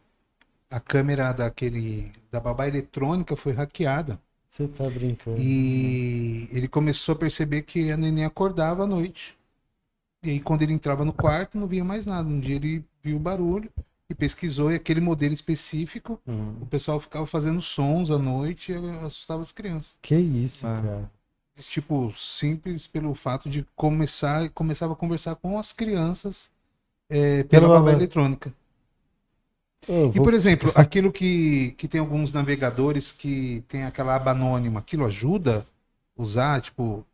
a câmera da babá eletrônica foi hackeada. Você tá brincando. E ele começou a perceber que a neném acordava à noite. E aí, quando ele entrava no quarto, não via mais nada. Um dia ele viu o barulho e pesquisou, e aquele modelo específico, o pessoal ficava fazendo sons à noite e assustava as crianças. Que isso, Ah. cara. Tipo, simples pelo fato de começava a conversar com as crianças pela babá eletrônica. Eu E, vou por exemplo, aquilo que tem alguns navegadores que tem aquela aba anônima, aquilo ajuda a usar, tipo,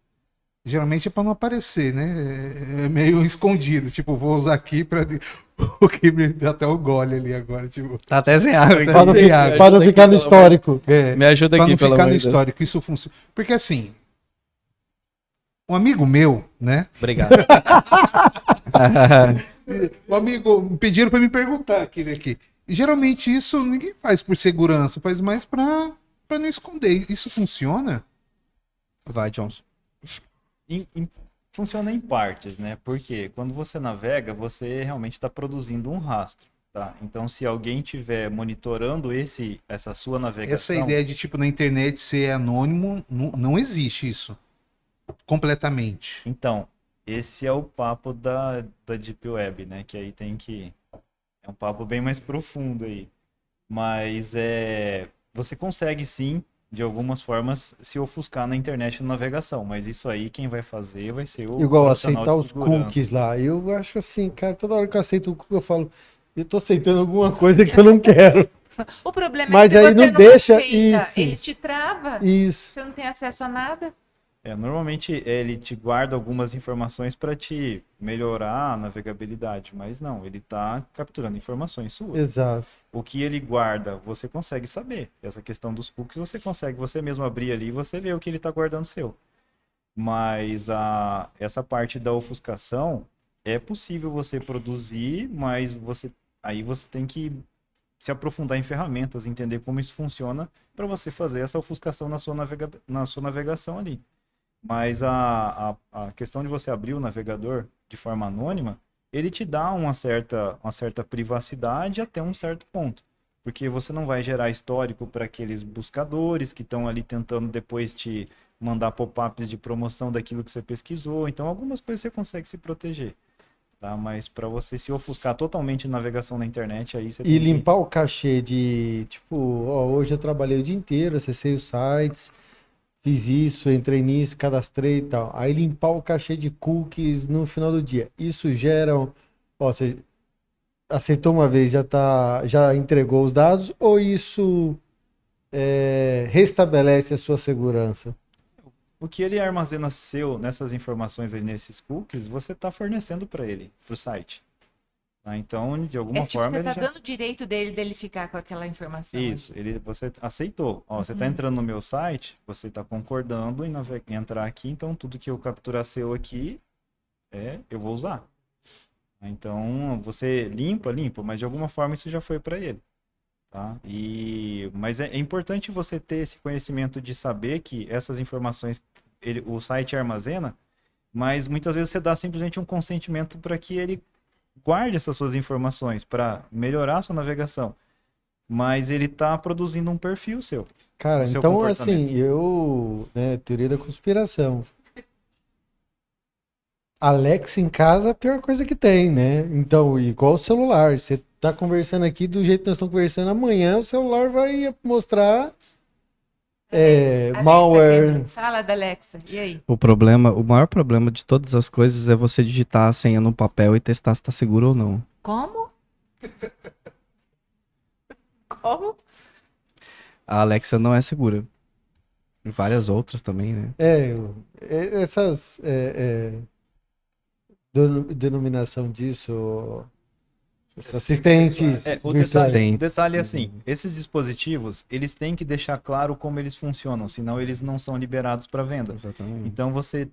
geralmente é para não aparecer, né? É meio escondido, tipo, vou usar aqui para o que me dá até o gole ali agora, tipo, Tá até sem água aqui. Pra não, Tem ficar, água. pra não ficar no histórico. Me ajuda para aqui, não pelo ficar amor no de Deus. histórico, isso funciona. Porque assim, um amigo meu, né? Obrigado. Um amigo, me pediram para me perguntar aqui. E geralmente isso ninguém faz por segurança, faz mais para não esconder. Isso funciona? Vai, Johnson. Funciona em partes, né? Porque quando você navega, você realmente está produzindo um rastro, tá? Então, se alguém estiver monitorando essa sua navegação... Essa ideia de, tipo, na internet ser anônimo, não existe isso. Completamente. Então, esse é o papo da Deep Web, né? Que aí é um papo bem mais profundo aí. Mas você consegue sim, de algumas formas, se ofuscar na internet na navegação. Mas isso aí quem vai fazer vai ser o Igual profissional aceitar de os segurança. cookies lá. Eu acho assim, cara, toda hora que eu aceito o cookie, eu falo, eu tô aceitando alguma coisa que eu não quero. O problema Mas é que se aí você não deixa aceita, isso. ele te trava, Isso. você não tem acesso a nada. Normalmente ele te guarda algumas informações para te melhorar a navegabilidade, mas não, ele está capturando informações suas. Exato. O que ele guarda, você consegue saber. Essa questão dos cookies, você consegue você mesmo abrir ali e você vê o que ele está guardando seu. Mas essa parte da ofuscação é possível você produzir, mas aí você tem que se aprofundar em ferramentas, entender como isso funciona para você fazer essa ofuscação na sua navegação ali. Mas a questão de você abrir o navegador de forma anônima, ele te dá uma certa privacidade até um certo ponto. Porque você não vai gerar histórico para aqueles buscadores que estão ali tentando depois te mandar pop-ups de promoção daquilo que você pesquisou. Então, algumas coisas você consegue se proteger. Tá? Mas para você se ofuscar totalmente na navegação na internet, aí você E tem que... limpar o cachê de, tipo, ó, hoje eu trabalhei o dia inteiro, acessei os sites, fiz isso, entrei nisso, cadastrei e tal. Aí limpar o cachê de cookies no final do dia. Isso gera, ó, você aceitou uma vez, já entregou os dados, ou isso restabelece a sua segurança? O que ele armazena nessas informações aí, nesses cookies, você está fornecendo para ele, para o site. Tá? Então, de alguma Tipo, forma, você ele tá já... dando o direito dele ficar com aquela informação. Isso, você aceitou. Ó, você está entrando no meu site, você está concordando em entrar aqui, então tudo que eu capturar seu aqui, eu vou usar. Então, você limpa, mas de alguma forma isso já foi para ele. Tá? Mas é importante você ter esse conhecimento de saber que essas informações o site armazena, mas muitas vezes você dá simplesmente um consentimento para que ele guarde essas suas informações para melhorar a sua navegação. Mas ele está produzindo um perfil seu. Cara, o seu então comportamento. assim, teoria da conspiração. Alexa em casa é a pior coisa que tem, né? Então, igual o celular. Você tá conversando aqui do jeito que nós estamos conversando, amanhã o celular vai mostrar Alexa, malware. fala da Alexa. E aí? O maior problema de todas as coisas é você digitar a senha no papel e testar se tá seguro ou não. Como? Como? A Alexa não é segura. E várias outras também, né? Essas denominação disso, esses assistentes O virtuais. detalhe é assim, esses dispositivos, eles têm que deixar claro como eles funcionam, senão eles não são liberados para venda. Exatamente. Então você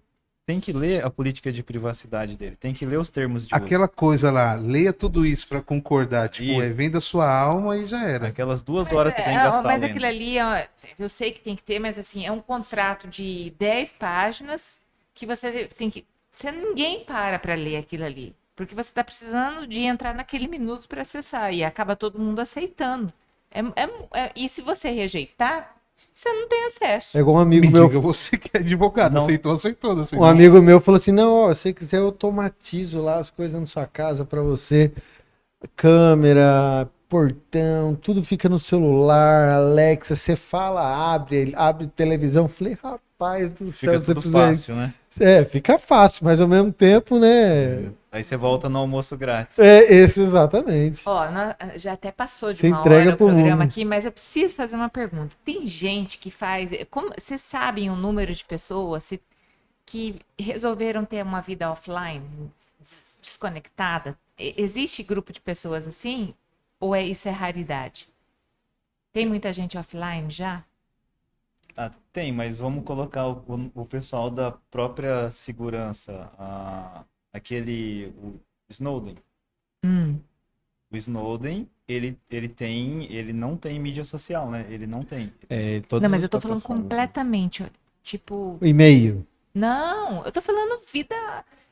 tem que ler a política de privacidade dele, tem que ler os termos de uso. Aquela coisa lá, leia tudo isso pra concordar. Tipo, Isso. venda sua alma e já era. Aquelas 2 horas que tem que gastar Mas lendo. aquilo ali, ó, eu sei que tem que ter, mas assim, é um contrato de 10 páginas que você tem que. Ninguém para ler aquilo ali. Porque você está precisando de entrar naquele minuto para acessar. E acaba todo mundo aceitando. E se você rejeitar, você não tem acesso. É igual um amigo Me meu. diga, você que é advogado, Não. aceitou. Um amigo meu falou assim: não, ó, se você quiser, eu automatizo lá as coisas na sua casa pra você. Câmera, portão, tudo fica no celular, Alexa, você fala, abre televisão. Falei, rapaz do céu, Fica se você tudo fizer fácil, né? fica fácil, mas ao mesmo tempo, né? Aí você volta no almoço grátis. Esse exatamente. Ó, já até passou de Você uma entrega hora o pro programa mundo. aqui, mas eu preciso fazer uma pergunta. Tem gente que faz. Vocês sabem o número de pessoas que resolveram ter uma vida offline, desconectada? Existe grupo de pessoas assim? Ou isso é raridade? Tem muita gente offline já? Ah, tem, mas vamos colocar o pessoal da própria segurança, o Snowden. O Snowden, ele não tem mídia social, né? Ele não tem. Todas Não, mas as eu tô falando plataformas. completamente, ó, tipo, E-mail. não, eu tô falando vida.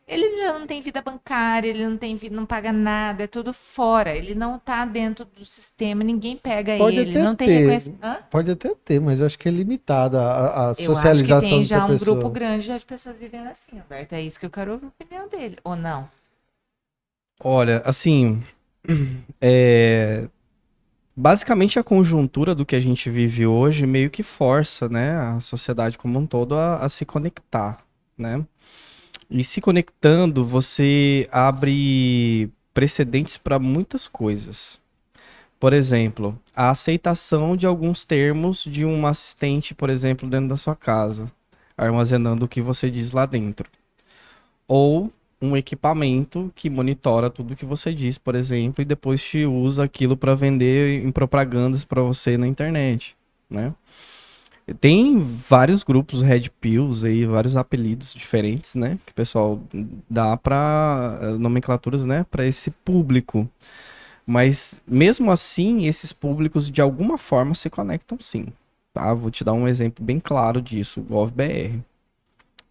Ele já não tem vida bancária, ele não tem vida, não paga nada, é tudo fora. Ele não tá dentro do sistema, ninguém pega Pode ele, até não tem ter. reconhecimento. Hã? Pode até ter, mas eu acho que é limitada a Eu acho que socialização tem dessa já um pessoa. grupo grande já de pessoas vivendo assim, Alberto. É isso que eu quero ouvir a opinião dele, ou não? Olha, assim, basicamente a conjuntura do que a gente vive hoje meio que força, né, a sociedade como um todo a se conectar, né? E se conectando, você abre precedentes para muitas coisas. Por exemplo, a aceitação de alguns termos de um assistente, por exemplo, dentro da sua casa, armazenando o que você diz lá dentro. Ou um equipamento que monitora tudo que você diz, por exemplo, e depois te usa aquilo para vender em propagandas para você na internet, né? Tem vários grupos Red Pills aí, vários apelidos diferentes, né? Que o pessoal dá para nomenclaturas, né? Para esse público. Mas mesmo assim, esses públicos de alguma forma se conectam sim. Tá? Vou te dar um exemplo bem claro disso, o GovBR.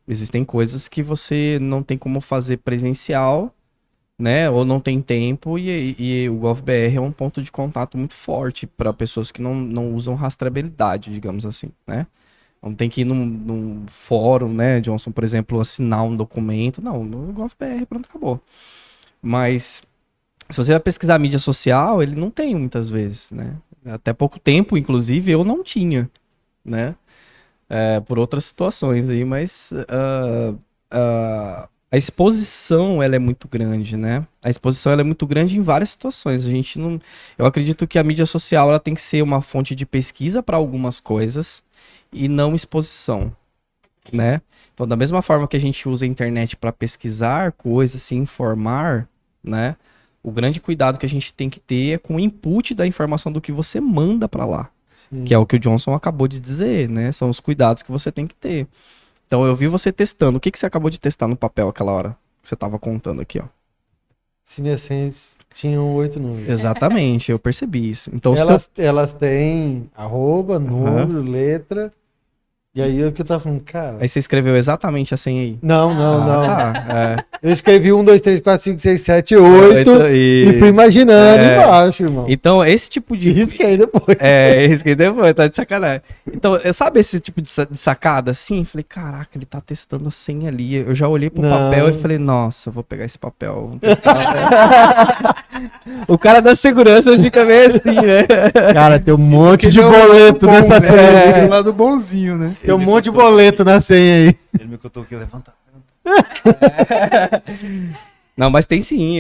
Existem coisas que você não tem como fazer presencial, né? Ou não tem tempo, e o GovBR é um ponto de contato muito forte para pessoas que não usam rastreabilidade, digamos assim, né? Não tem que ir num fórum, né, Johnson, por exemplo, assinar um documento. Não, no GovBR, pronto, acabou. Mas se você vai pesquisar mídia social, ele não tem muitas vezes, né? Até pouco tempo, inclusive, eu não tinha, né? Por outras situações aí, mas a exposição ela é muito grande, né? A exposição ela é muito grande em várias situações. A gente não, eu acredito que a mídia social ela tem que ser uma fonte de pesquisa para algumas coisas e não exposição, né? Então, da mesma forma que a gente usa a internet para pesquisar coisas, se informar, né? O grande cuidado que a gente tem que ter é com o input da informação do que você manda para lá. Que é o que o Johnson acabou de dizer, né? São os cuidados que você tem que ter. Então eu vi você testando. O que você acabou de testar no papel aquela hora que você tava contando aqui, ó? Se minhas senhas tinham 8 números. Exatamente, eu percebi isso. Então Elas têm arroba, número, letra E aí é o que eu tava falando, cara. Aí você escreveu exatamente a senha aí. Não. Tá, Eu escrevi 1, 2, 3, 4, 5, 6, 7, 8 e fui imaginando embaixo, irmão. Então, esse tipo de... Risquei depois. Risquei depois, tá de sacanagem. Então, sabe esse tipo de sacada assim? Falei, caraca, ele tá testando a senha ali. Eu já olhei pro papel e falei, nossa, eu vou pegar esse papel. Vou testar. O cara da segurança fica meio assim, né? Cara, tem um monte de boleto nessa senha. Lado bonzinho, né? Tem um monte de boleto na senha aí. Ele me contou que levantar. Não, mas tem sim.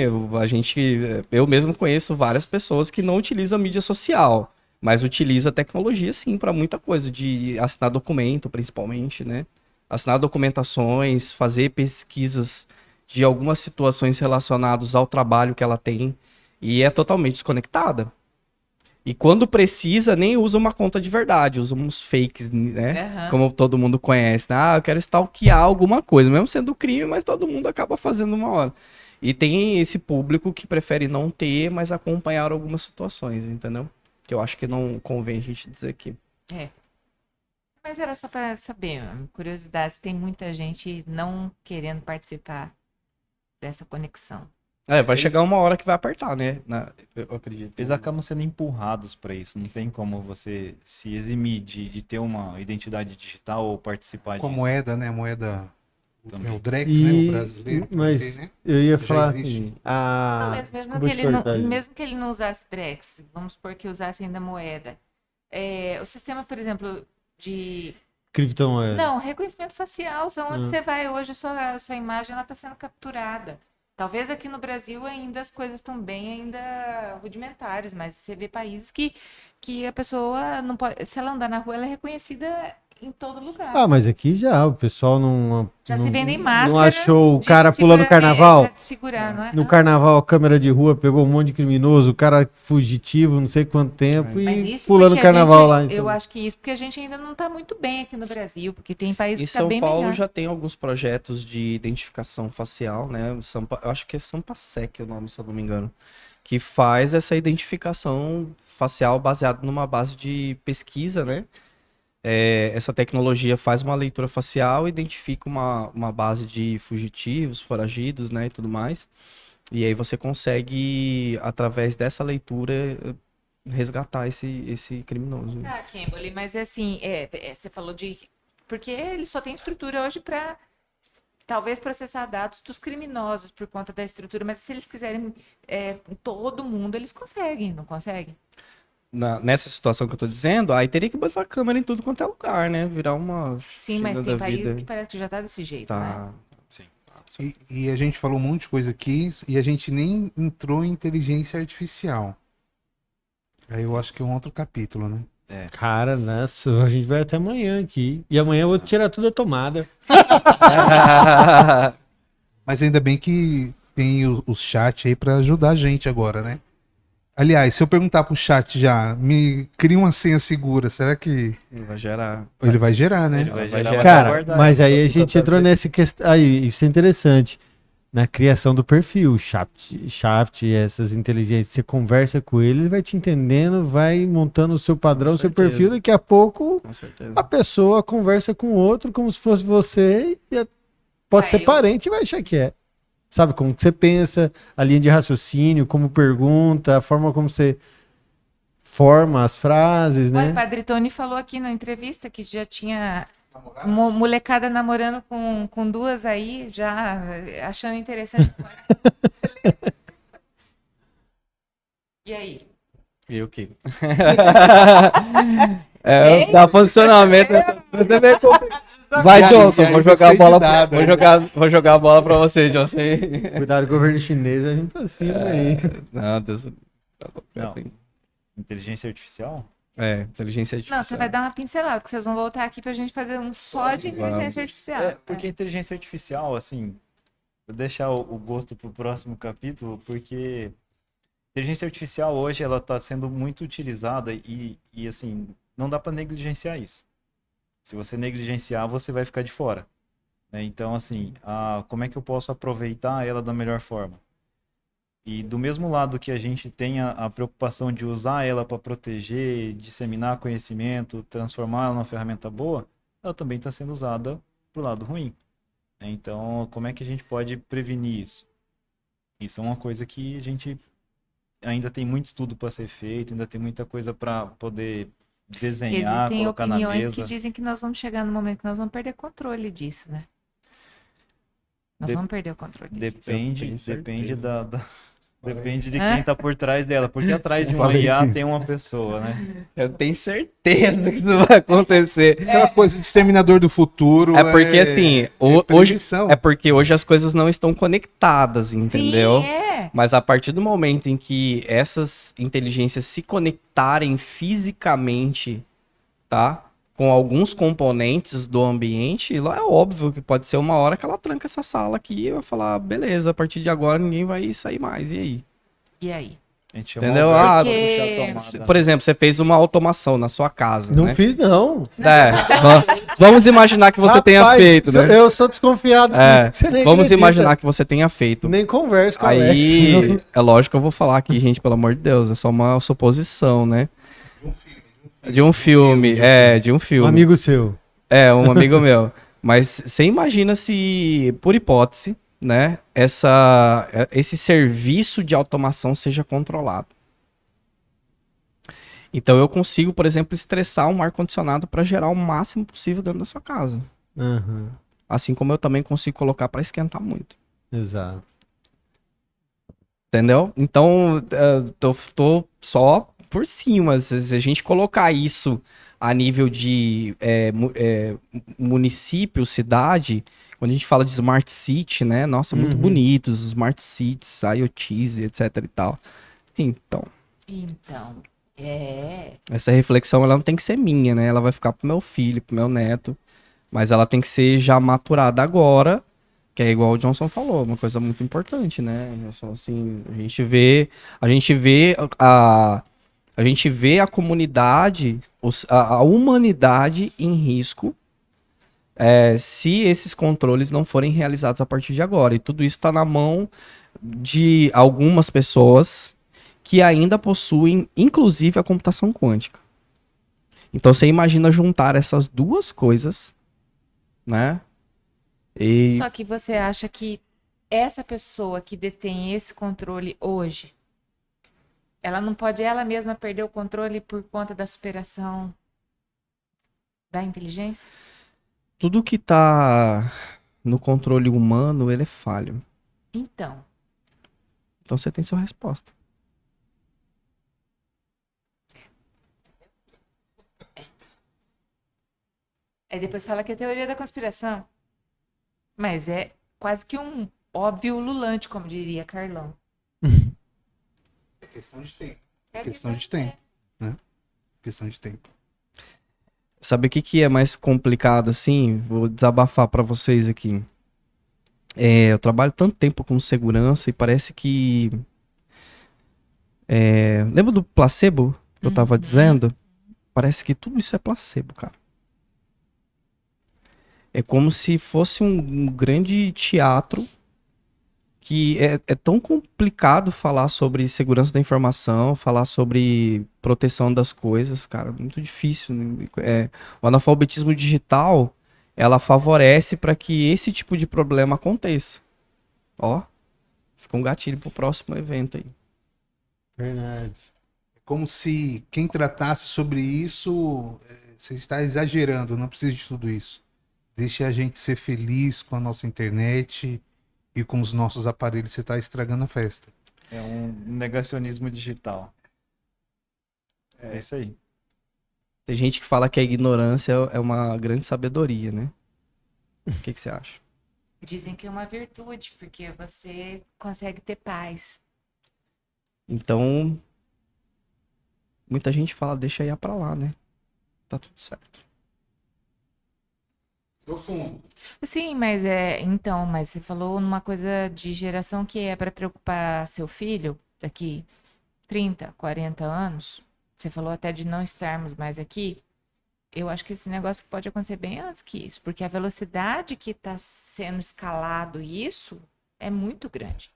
Eu mesmo conheço várias pessoas que não utilizam mídia social, mas utiliza tecnologia sim para muita coisa, de assinar documento, principalmente, né? Assinar documentações, fazer pesquisas de algumas situações relacionadas ao trabalho que ela tem e é totalmente desconectada. E quando precisa, nem usa uma conta de verdade, usa uns fakes, né? Como todo mundo conhece. Né? Eu quero stalkear alguma coisa, mesmo sendo crime, mas todo mundo acaba fazendo uma hora. E tem esse público que prefere não ter, mas acompanhar algumas situações, entendeu? Que eu acho que não convém a gente dizer aqui. Mas era só para saber, curiosidade, se tem muita gente não querendo participar dessa conexão. Vai chegar uma hora que vai apertar, né? Eu acredito. Eles acabam sendo empurrados para isso. Não tem como você se eximir de ter uma identidade digital ou participar disso. Com a moeda, né? A moeda. Também. É o Drex, né? O brasileiro. Mas também, né? eu ia Já falar existe. assim. Não, mas Desculpa te cortar, gente. mesmo que ele não usasse Drex, vamos supor que usasse ainda moeda. O sistema, por exemplo, de... Criptomoeda. Não, reconhecimento facial, onde você vai hoje, a sua imagem ela está sendo capturada. Talvez aqui no Brasil ainda as coisas estão bem ainda rudimentares, mas você vê países que a pessoa não pode, se ela andar na rua, ela é reconhecida em todo lugar. Mas aqui já, o pessoal não Já se vendem máscaras. não achou o de cara pulando no carnaval? pra desfigurar, não é? No carnaval, a câmera de rua pegou um monte de criminoso, o cara fugitivo, não sei quanto tempo, Mas e isso pulando no porque a carnaval gente- lá. Em Eu São- acho que isso porque a gente ainda não está muito bem aqui no Brasil, porque tem países Em que está São bem Paulo melhor. já tem alguns projetos de identificação facial, né? Eu acho que é Sampasec o nome, se eu não me engano. Que faz essa identificação facial baseada numa base de pesquisa, né? Essa tecnologia faz uma leitura facial, identifica uma base de fugitivos, foragidos, né? E tudo mais. E aí você consegue, através dessa leitura, resgatar esse criminoso. Kimberly, mas é assim, você falou de... Porque ele só tem estrutura hoje para, talvez, processar dados dos criminosos por conta da estrutura, mas se eles quiserem todo mundo, eles conseguem, não conseguem? Nessa situação que eu tô dizendo, aí teria que botar a câmera em tudo quanto é lugar, né? Virar uma Sim, mas China tem da países vida. que parece que já tá desse jeito, né? Tá. Sim. E a gente falou um monte de coisa aqui e a gente nem entrou em inteligência artificial. Aí eu acho que é um outro capítulo, né? Cara, nossa, a gente vai até amanhã aqui. E amanhã eu vou tirar tudo a tomada. Mas ainda bem que tem o chat aí pra ajudar a gente agora, né? Aliás, se eu perguntar pro chat já, me cria uma senha segura, será que Vai gerar. ele vai gerar, né? Ele vai Vai gerar gerar. uma Cara, guardada. mas aí a Tá gente entrou nessa questão. Aí, isso é interessante. Na criação do perfil, chat, essas inteligências, você conversa com ele, ele vai te entendendo, vai montando o seu padrão, o seu certeza. perfil, daqui a pouco Com certeza. a pessoa conversa com o outro como se fosse você e pode ser eu- parente e vai achar que é. Sabe como que você pensa, a linha de raciocínio, como pergunta, a forma como você forma as frases, Olha, né? o Padre Tony falou aqui na entrevista que já tinha molecada namorando com duas aí, já achando interessante. E aí? E o quê? Dá posicionamento. Você vê como- Vai, Já, Johnson, já vou jogar a gostei bola. de dar, Vou jogar a bola pra você, Johnson. Cuidado, o governo chinês vai vir pra cima aí. Não, Deus. Não. Inteligência artificial? Inteligência artificial. Não, você vai dar uma pincelada, porque vocês vão voltar aqui pra gente fazer um só de inteligência artificial. Porque inteligência artificial, assim, vou deixar o gosto pro próximo capítulo, porque inteligência artificial hoje ela está sendo muito utilizada e assim, não dá para negligenciar isso. Se você negligenciar, você vai ficar de fora, né? Então, assim, como é que eu posso aproveitar ela da melhor forma? E do mesmo lado que a gente tem a preocupação de usar ela para proteger, disseminar conhecimento, transformar ela numa ferramenta boa, ela também está sendo usada pro lado ruim. Então, como é que a gente pode prevenir isso? Isso é uma coisa que a gente ainda tem muito estudo para ser feito, ainda tem muita coisa para poder desenhar, Existem colocar na opiniões que mesa. dizem que nós vamos chegar no momento que nós vamos perder controle disso, né? Nós De- vamos perder o controle disso. Depende, tenho depende certeza. depende de Hã? quem tá por trás dela, porque atrás de uma Falei IA que- tem uma pessoa, né? Eu tenho certeza que isso não vai acontecer. Aquela coisa de Exterminador do Futuro. É porque, assim, hoje, prevenção. é porque hoje as coisas não estão conectadas, entendeu? Sim, é. Mas a partir do momento em que essas inteligências se conectarem fisicamente, tá? Com alguns componentes do ambiente, lá é óbvio que pode ser uma hora que ela tranca essa sala aqui e vai falar, beleza, a partir de agora ninguém vai sair mais. E aí? E aí? A gente chama Entendeu? o Alberto Ah, pra porque- puxar a tomada. Por exemplo, você fez uma automação na sua casa, Não né? fiz, não. Vamos imaginar que você tenha Rapaz, feito, né? Eu sou desconfiado por É, isso que você nem vamos acredita. imaginar que você tenha feito. Nem converso com a Aí, Alex. é lógico que eu vou falar aqui, gente, pelo amor de Deus, é só uma suposição, né? De um filme, de um Um filme. amigo seu. É, um amigo meu. Mas você imagina se, por hipótese, né, esse serviço de automação seja controlado. Então eu consigo, por exemplo, estressar um ar-condicionado para gerar o máximo possível dentro da sua casa. Aham, Assim como eu também consigo colocar para esquentar muito. exato. Entendeu? Então, tô só por cima. Se a gente colocar isso a nível de município, cidade, quando a gente fala de Smart City, né? Nossa, muito Uhum. bonitos, Smart Cities, IoTs, etc e tal. Então, Então, essa reflexão ela não tem que ser minha, né? Ela vai ficar pro meu filho, pro meu neto. Mas ela tem que ser já maturada agora, que é igual o Johnson falou, uma coisa muito importante, né? Só assim, a gente vê a comunidade, a humanidade em risco, se esses controles não forem realizados a partir de agora. E tudo isso está na mão de algumas pessoas que ainda possuem, inclusive, a computação quântica. Então você imagina juntar essas duas coisas, né? E só que você acha que essa pessoa que detém esse controle hoje, ela não pode ela mesma perder o controle por conta da superação da inteligência? tudo que tá no controle humano, ele é falho. Então, Então você tem sua resposta. aí depois fala que é teoria da conspiração. Mas é quase que um óbvio ululante, como diria Carlão. É questão de tempo. É Questão de tempo. Né? Questão de tempo. Sabe o que é mais complicado assim? Vou desabafar pra vocês aqui. Eu trabalho tanto tempo com segurança e parece que lembra do placebo que eu tava dizendo? Parece que tudo isso é placebo, cara. É como se fosse um grande teatro que é tão complicado falar sobre segurança da informação, falar sobre proteção das coisas, cara, muito difícil. Né? O analfabetismo digital, ela favorece para que esse tipo de problema aconteça. Ó, fica um gatilho pro próximo evento aí. Verdade. É como se quem tratasse sobre isso, você está exagerando, não precisa de tudo isso. Deixe a gente ser feliz com a nossa internet e com os nossos aparelhos, você está estragando a festa. É um negacionismo digital. É isso aí. Tem gente que fala que a ignorância é uma grande sabedoria, né? O que você acha? Dizem que é uma virtude, porque você consegue ter paz. Então, muita gente fala, deixa ir pra lá, né? Tá tudo certo. Do fundo. Sim, mas mas você falou numa coisa de geração que é para preocupar seu filho daqui 30, 40 anos. Você falou até de não estarmos mais aqui. Eu acho que esse negócio pode acontecer bem antes que isso, porque a velocidade que está sendo escalado isso é muito grande.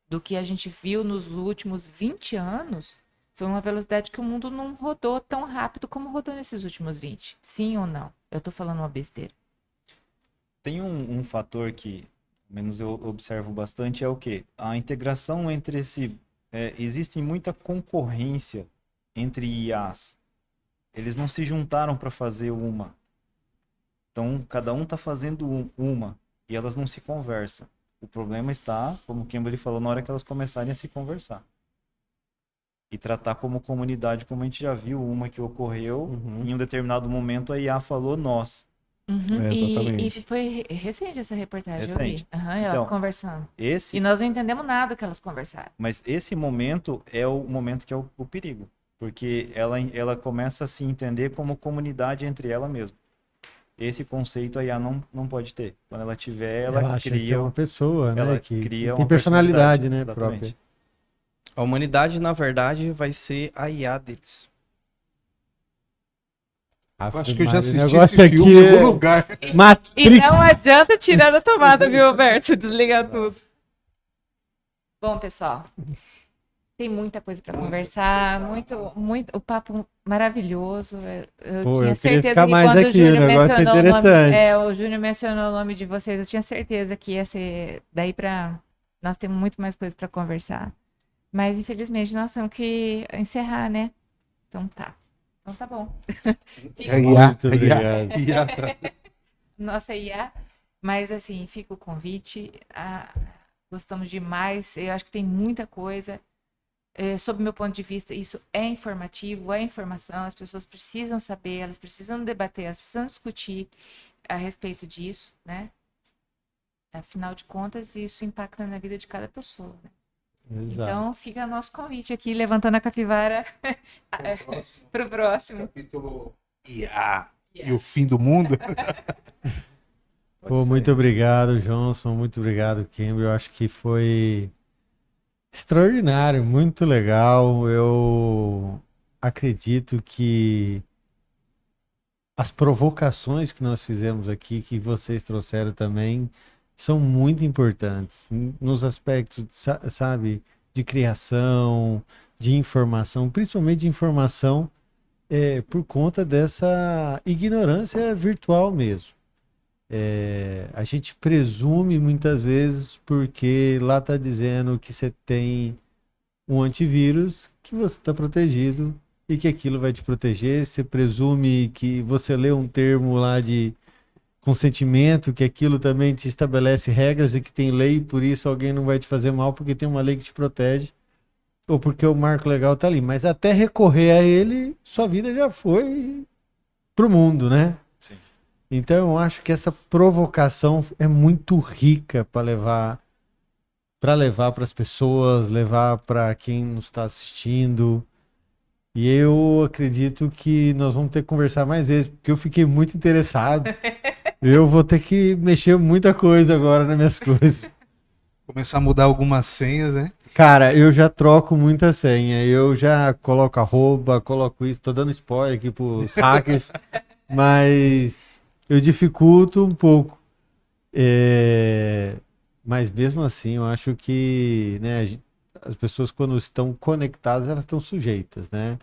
Do que a gente viu nos últimos 20 anos, Foi uma velocidade que o mundo não rodou tão rápido como rodou nesses últimos 20. Sim ou não? Eu tô falando uma besteira. Tem um fator que, pelo menos eu observo bastante, é o quê? A integração entre existe muita concorrência entre IAs. Eles não se juntaram para fazer uma. Então, cada um está fazendo uma e elas não se conversam. O problema está, como o Kimberly falou, na hora que elas começarem a se conversar. E tratar como comunidade, como a gente já viu uma que ocorreu, em um determinado momento a IA falou nós. Uhum. É, exatamente. E foi recente essa reportagem, eu Recente. vi. Aham, elas Então, conversando. Esse, E nós não entendemos nada que elas conversaram. mas esse momento é o momento que é o perigo. Porque ela começa a se entender como comunidade entre ela mesma. Esse conceito a IA não pode ter. Quando ela tiver, ela acha que é cria uma pessoa, ela né? Que cria tem uma personalidade, né? exatamente. Própria. A humanidade, na verdade, vai ser a IA deles. Eu acho que eu já assisti negócio esse filme aqui em é algum lugar. E Matrix. não adianta tirar da tomada, viu, Alberto? Desligar tudo. Bom, pessoal, tem muita coisa para conversar, muito, o papo maravilhoso. Eu Pô, tinha eu queria certeza ficar que mais quando aqui, o negócio é interessante. o Júnior mencionou o nome de vocês, eu tinha certeza que ia ser daí para nós temos muito mais coisa para conversar. Mas infelizmente nós temos que encerrar, né? Então tá. Então tá bom. Muito obrigado. Nossa IA. Mas assim, fica o convite. Gostamos demais. Eu acho que tem muita coisa. Sob meu ponto de vista, isso é informativo, é informação. As pessoas precisam saber, elas precisam debater, elas precisam discutir a respeito disso, né? Afinal de contas, isso impacta na vida de cada pessoa, né? Exato. Então, fica nosso convite aqui, levantando a capivara para o próximo. Capítulo IA e o fim do mundo. Pô, muito obrigado, Johnson. Muito obrigado, Kimber. Eu acho que foi extraordinário, muito legal. Eu acredito que as provocações que nós fizemos aqui, que vocês trouxeram também, são muito importantes nos aspectos, sabe, de criação, de informação, principalmente de informação, por conta dessa ignorância virtual mesmo. A gente presume muitas vezes porque lá está dizendo que você tem um antivírus, que você está protegido e que aquilo vai te proteger. Você presume que você lê um termo lá de consentimento, que aquilo também te estabelece regras e que tem lei, por isso alguém não vai te fazer mal porque tem uma lei que te protege ou porque o marco legal está ali. Mas até recorrer a ele, sua vida já foi pro mundo, né? Sim. Então eu acho que essa provocação é muito rica para levar para as pessoas, levar para quem nos está assistindo. E eu acredito que nós vamos ter que conversar mais vezes, porque eu fiquei muito interessado. Eu vou ter que mexer muita coisa agora nas minhas coisas. Começar a mudar algumas senhas, né? Cara, eu já troco muita senha. Eu já coloco arroba, coloco isso. Tô dando spoiler aqui pros hackers. Mas eu dificulto um pouco. Mas mesmo assim, eu acho que, né, as pessoas quando estão conectadas, elas estão sujeitas, né?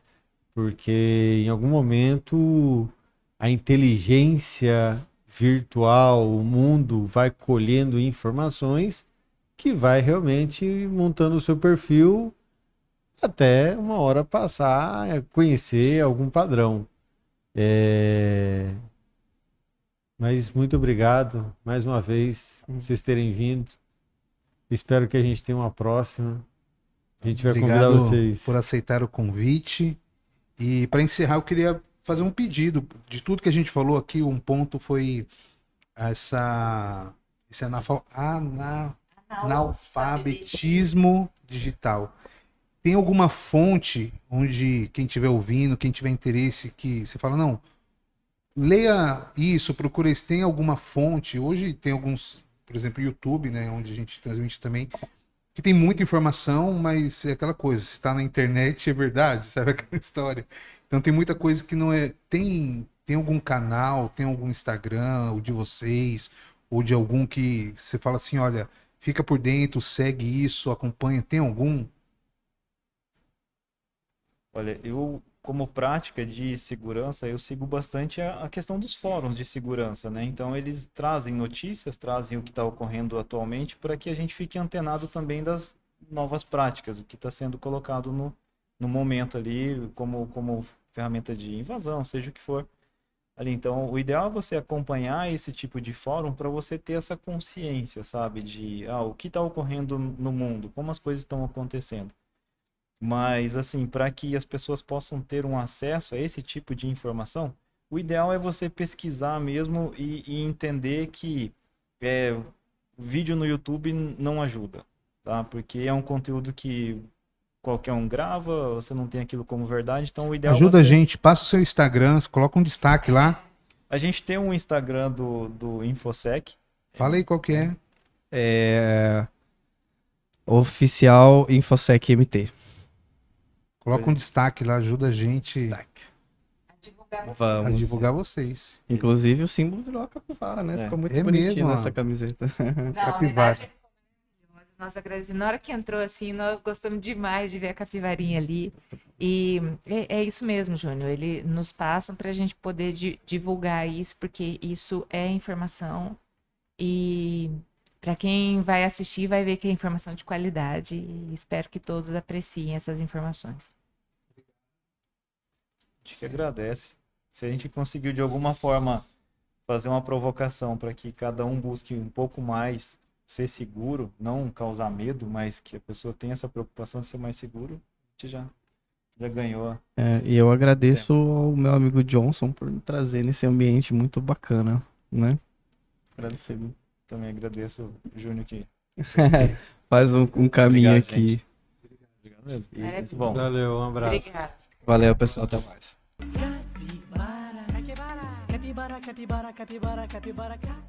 Porque em algum momento a inteligência virtual, o mundo vai colhendo informações que vai realmente montando o seu perfil até uma hora passar a conhecer algum padrão. Mas muito obrigado mais uma vez por vocês terem vindo. Espero que a gente tenha uma próxima. A gente vai convidar vocês. Por aceitar o convite. E para encerrar, eu queria fazer um pedido. De tudo que a gente falou aqui, um ponto foi esse analfabetismo digital. Tem alguma fonte onde quem estiver ouvindo, quem tiver interesse, que você fala, não, leia isso, procura isso. Tem alguma fonte? Hoje tem alguns, por exemplo, YouTube, né, onde a gente transmite também, que tem muita informação, mas é aquela coisa, se está na internet é verdade, sabe aquela história. Então tem muita coisa que não é... Tem algum canal, tem algum Instagram, o de vocês, ou de algum que você fala assim, olha, fica por dentro, segue isso, acompanha, tem algum? Olha, eu, como prática de segurança, eu sigo bastante a questão dos fóruns de segurança, né? Então, eles trazem notícias, trazem o que está ocorrendo atualmente, para que a gente fique antenado também das novas práticas, o que está sendo colocado no momento ali, como ferramenta de invasão, seja o que for. Ali, então, o ideal é você acompanhar esse tipo de fórum para você ter essa consciência, sabe? De o que está ocorrendo no mundo, como as coisas estão acontecendo. Mas, assim, para que as pessoas possam ter um acesso a esse tipo de informação, o ideal é você pesquisar mesmo e entender que vídeo no YouTube não ajuda, tá? Porque é um conteúdo que qualquer um grava, você não tem aquilo como verdade, então o ideal Ajuda é a você... gente, passa o seu Instagram, coloca um destaque lá. A gente tem um Instagram do Infosec. Fala aí qual que é. É... Oficial Infosec MT. Coloca um destaque lá, ajuda a gente Destaque. a Vamos. divulgar vocês. Inclusive o símbolo virou a capivara, né? É. Ficou muito É bonitinho mesmo, ó. nessa camiseta. Capivara. Nossa, agradecendo. Na hora que entrou assim, nós gostamos demais de ver a capivarinha ali. E é isso mesmo, Júnior. Ele nos passam para a gente poder divulgar isso, porque isso é informação. E para quem vai assistir, vai ver que é informação de qualidade. E espero que todos apreciem essas informações. A gente que agradece. Se a gente conseguiu de alguma forma fazer uma provocação para que cada um busque um pouco mais ser seguro, não causar medo, mas que a pessoa tenha essa preocupação de ser mais seguro, a gente já ganhou. E eu agradeço ao meu amigo Johnson por me trazer nesse ambiente muito bacana, né? Agradecer. Também agradeço o Júnior que Faz um caminho Obrigado, aqui. gente. Obrigado mesmo. E, Maravilha. bom, Valeu, um abraço. Obrigada. Valeu, pessoal. Até mais. Capibara, capibara, capibara, capibara, capibara, capibara.